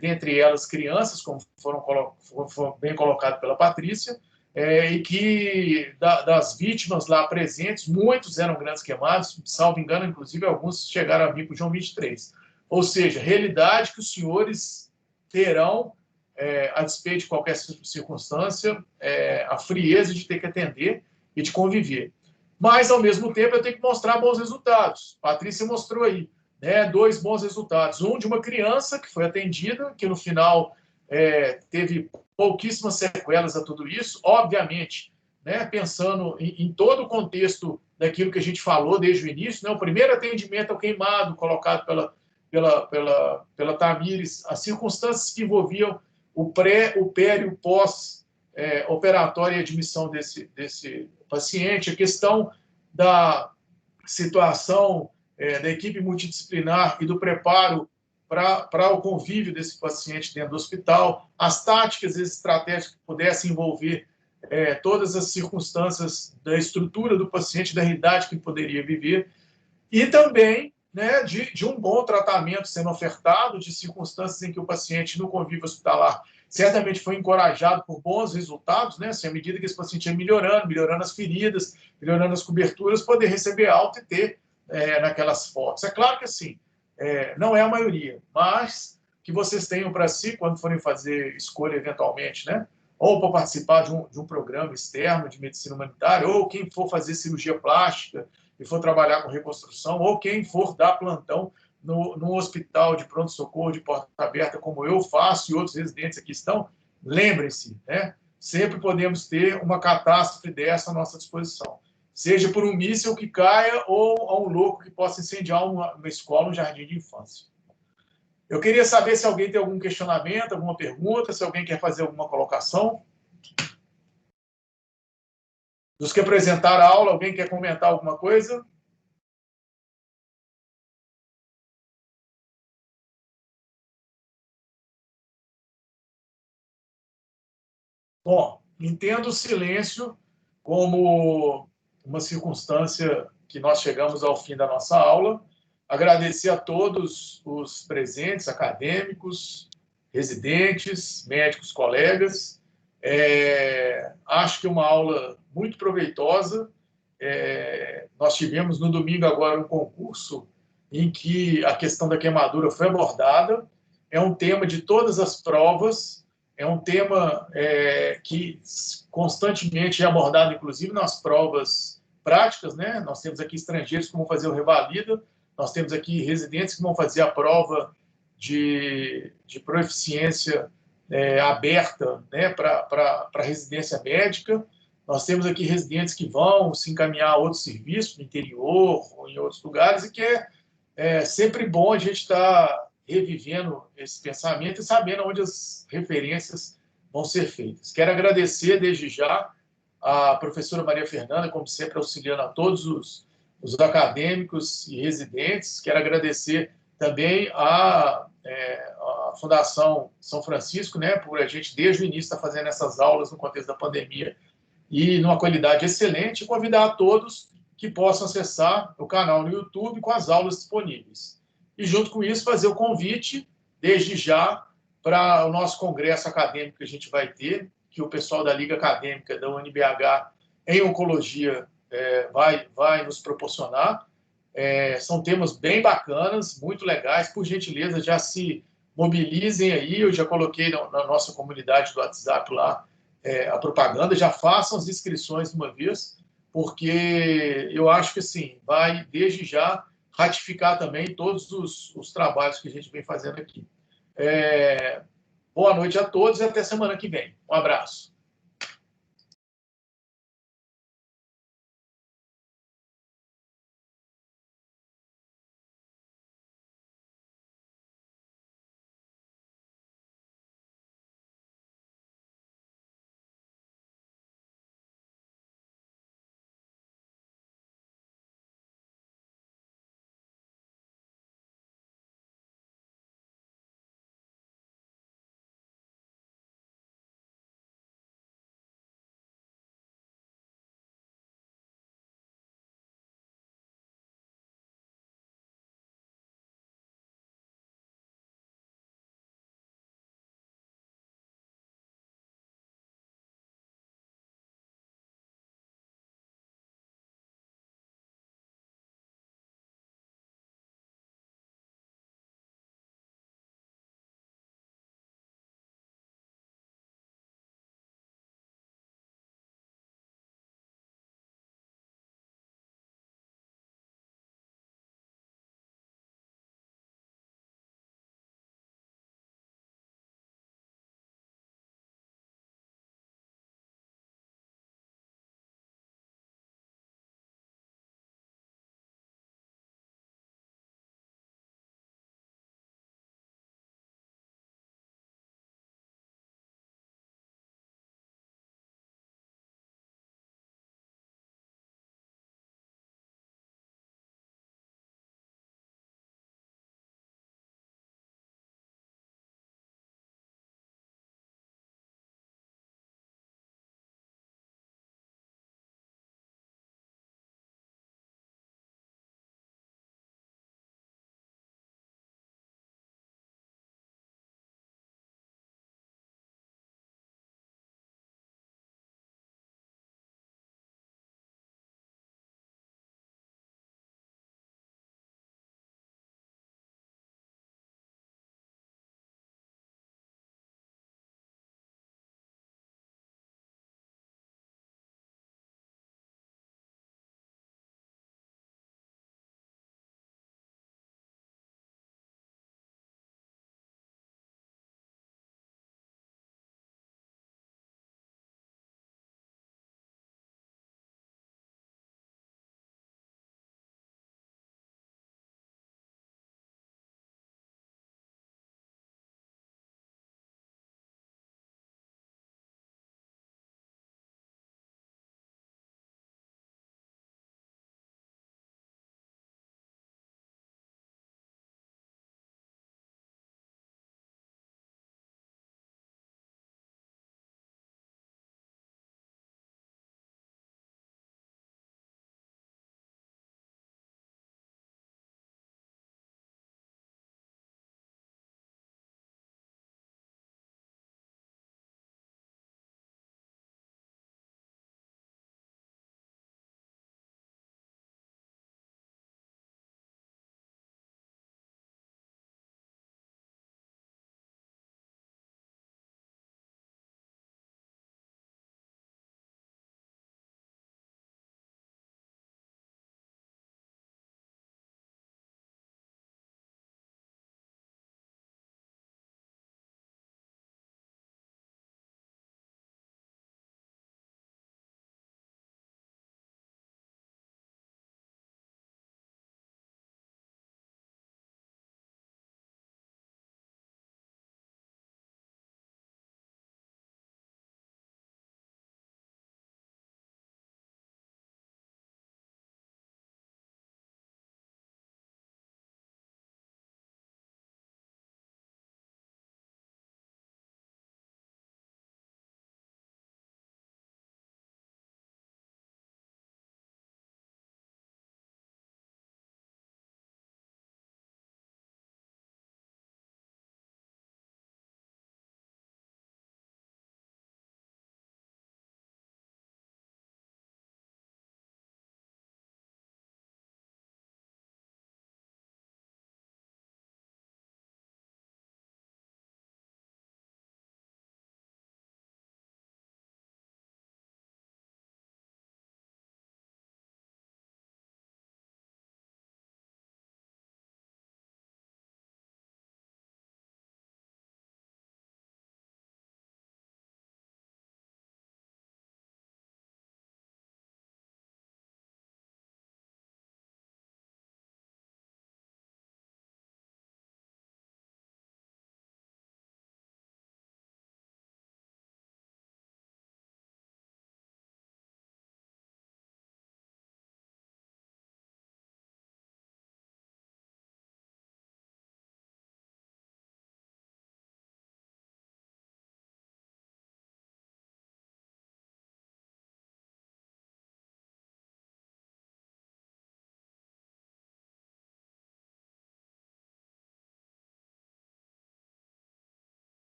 dentre elas crianças, como foram bem colocado pela Patrícia, e que das vítimas lá presentes, muitos eram grandes queimados, salvo engano, inclusive alguns chegaram a vir para o João 23. Ou seja, realidade que os senhores terão, a despeito de qualquer circunstância, a frieza de ter que atender e de conviver. Mas, ao mesmo tempo, eu tenho que mostrar bons resultados. A Patrícia mostrou aí, né, 2 bons resultados. Um de uma criança que foi atendida, que no final teve pouquíssimas sequelas a tudo isso, obviamente, né, pensando em todo o contexto daquilo que a gente falou desde o início, né, o primeiro atendimento ao queimado colocado pela Tamires, as circunstâncias que envolviam o pré, o pério, o pós-operatório e admissão desse paciente, a questão da situação da equipe multidisciplinar e do preparo para o convívio desse paciente dentro do hospital, as táticas e estratégias que pudessem envolver todas as circunstâncias da estrutura do paciente, da realidade que ele poderia viver, e também, né, de um bom tratamento sendo ofertado, de circunstâncias em que o paciente no convívio hospitalar certamente foi encorajado por bons resultados, né, assim, à medida que esse paciente ia melhorando as feridas, melhorando as coberturas, poder receber alta e ter naquelas fotos. É claro que, assim, não é a maioria, mas que vocês tenham para si, quando forem fazer escolha eventualmente, né, ou para participar de um programa externo de medicina humanitária, ou quem for fazer cirurgia plástica e for trabalhar com reconstrução, ou quem for dar plantão no hospital de pronto-socorro de porta aberta, como eu faço e outros residentes aqui estão, lembrem-se, né? Sempre podemos ter uma catástrofe dessa à nossa disposição. Seja por um míssil que caia ou a um louco que possa incendiar uma escola, um jardim de infância. Eu queria saber se alguém tem algum questionamento, alguma pergunta, se alguém quer fazer alguma colocação. Dos que apresentaram a aula, alguém quer comentar alguma coisa? Bom, entendo o silêncio como uma circunstância que nós chegamos ao fim da nossa aula. Agradecer a todos os presentes, acadêmicos, residentes, médicos, colegas. Acho que é uma aula muito proveitosa. Nós tivemos no domingo agora um concurso em que a questão da queimadura foi abordada. É um tema de todas as provas, é um tema que constantemente é abordado, inclusive nas provas práticas, né? Nós temos aqui estrangeiros que vão fazer o revalida, nós temos aqui residentes que vão fazer a prova de proficiência aberta, né, para residência médica. Nós temos aqui residentes que vão se encaminhar a outros serviços, no interior ou em outros lugares, e que é sempre bom a gente estar revivendo esse pensamento e sabendo onde as referências vão ser feitas. Quero agradecer desde já a professora Maria Fernanda, como sempre, auxiliando a todos os acadêmicos e residentes. Quero agradecer também a Fundação São Francisco, né, por a gente, desde o início, estar fazendo essas aulas no contexto da pandemia e numa qualidade excelente, e convidar a todos que possam acessar o canal no YouTube com as aulas disponíveis. E, junto com isso, fazer o convite, desde já, para o nosso congresso acadêmico que a gente vai ter, que o pessoal da Liga Acadêmica da UNBH em Oncologia vai nos proporcionar. São temas bem bacanas, muito legais. Por gentileza, já se mobilizem aí. Eu já coloquei na nossa comunidade do WhatsApp lá a propaganda. Já façam as inscrições de uma vez, porque eu acho que, assim, vai, desde já, ratificar também todos os trabalhos que a gente vem fazendo aqui. Boa noite a todos e até semana que vem. Um abraço.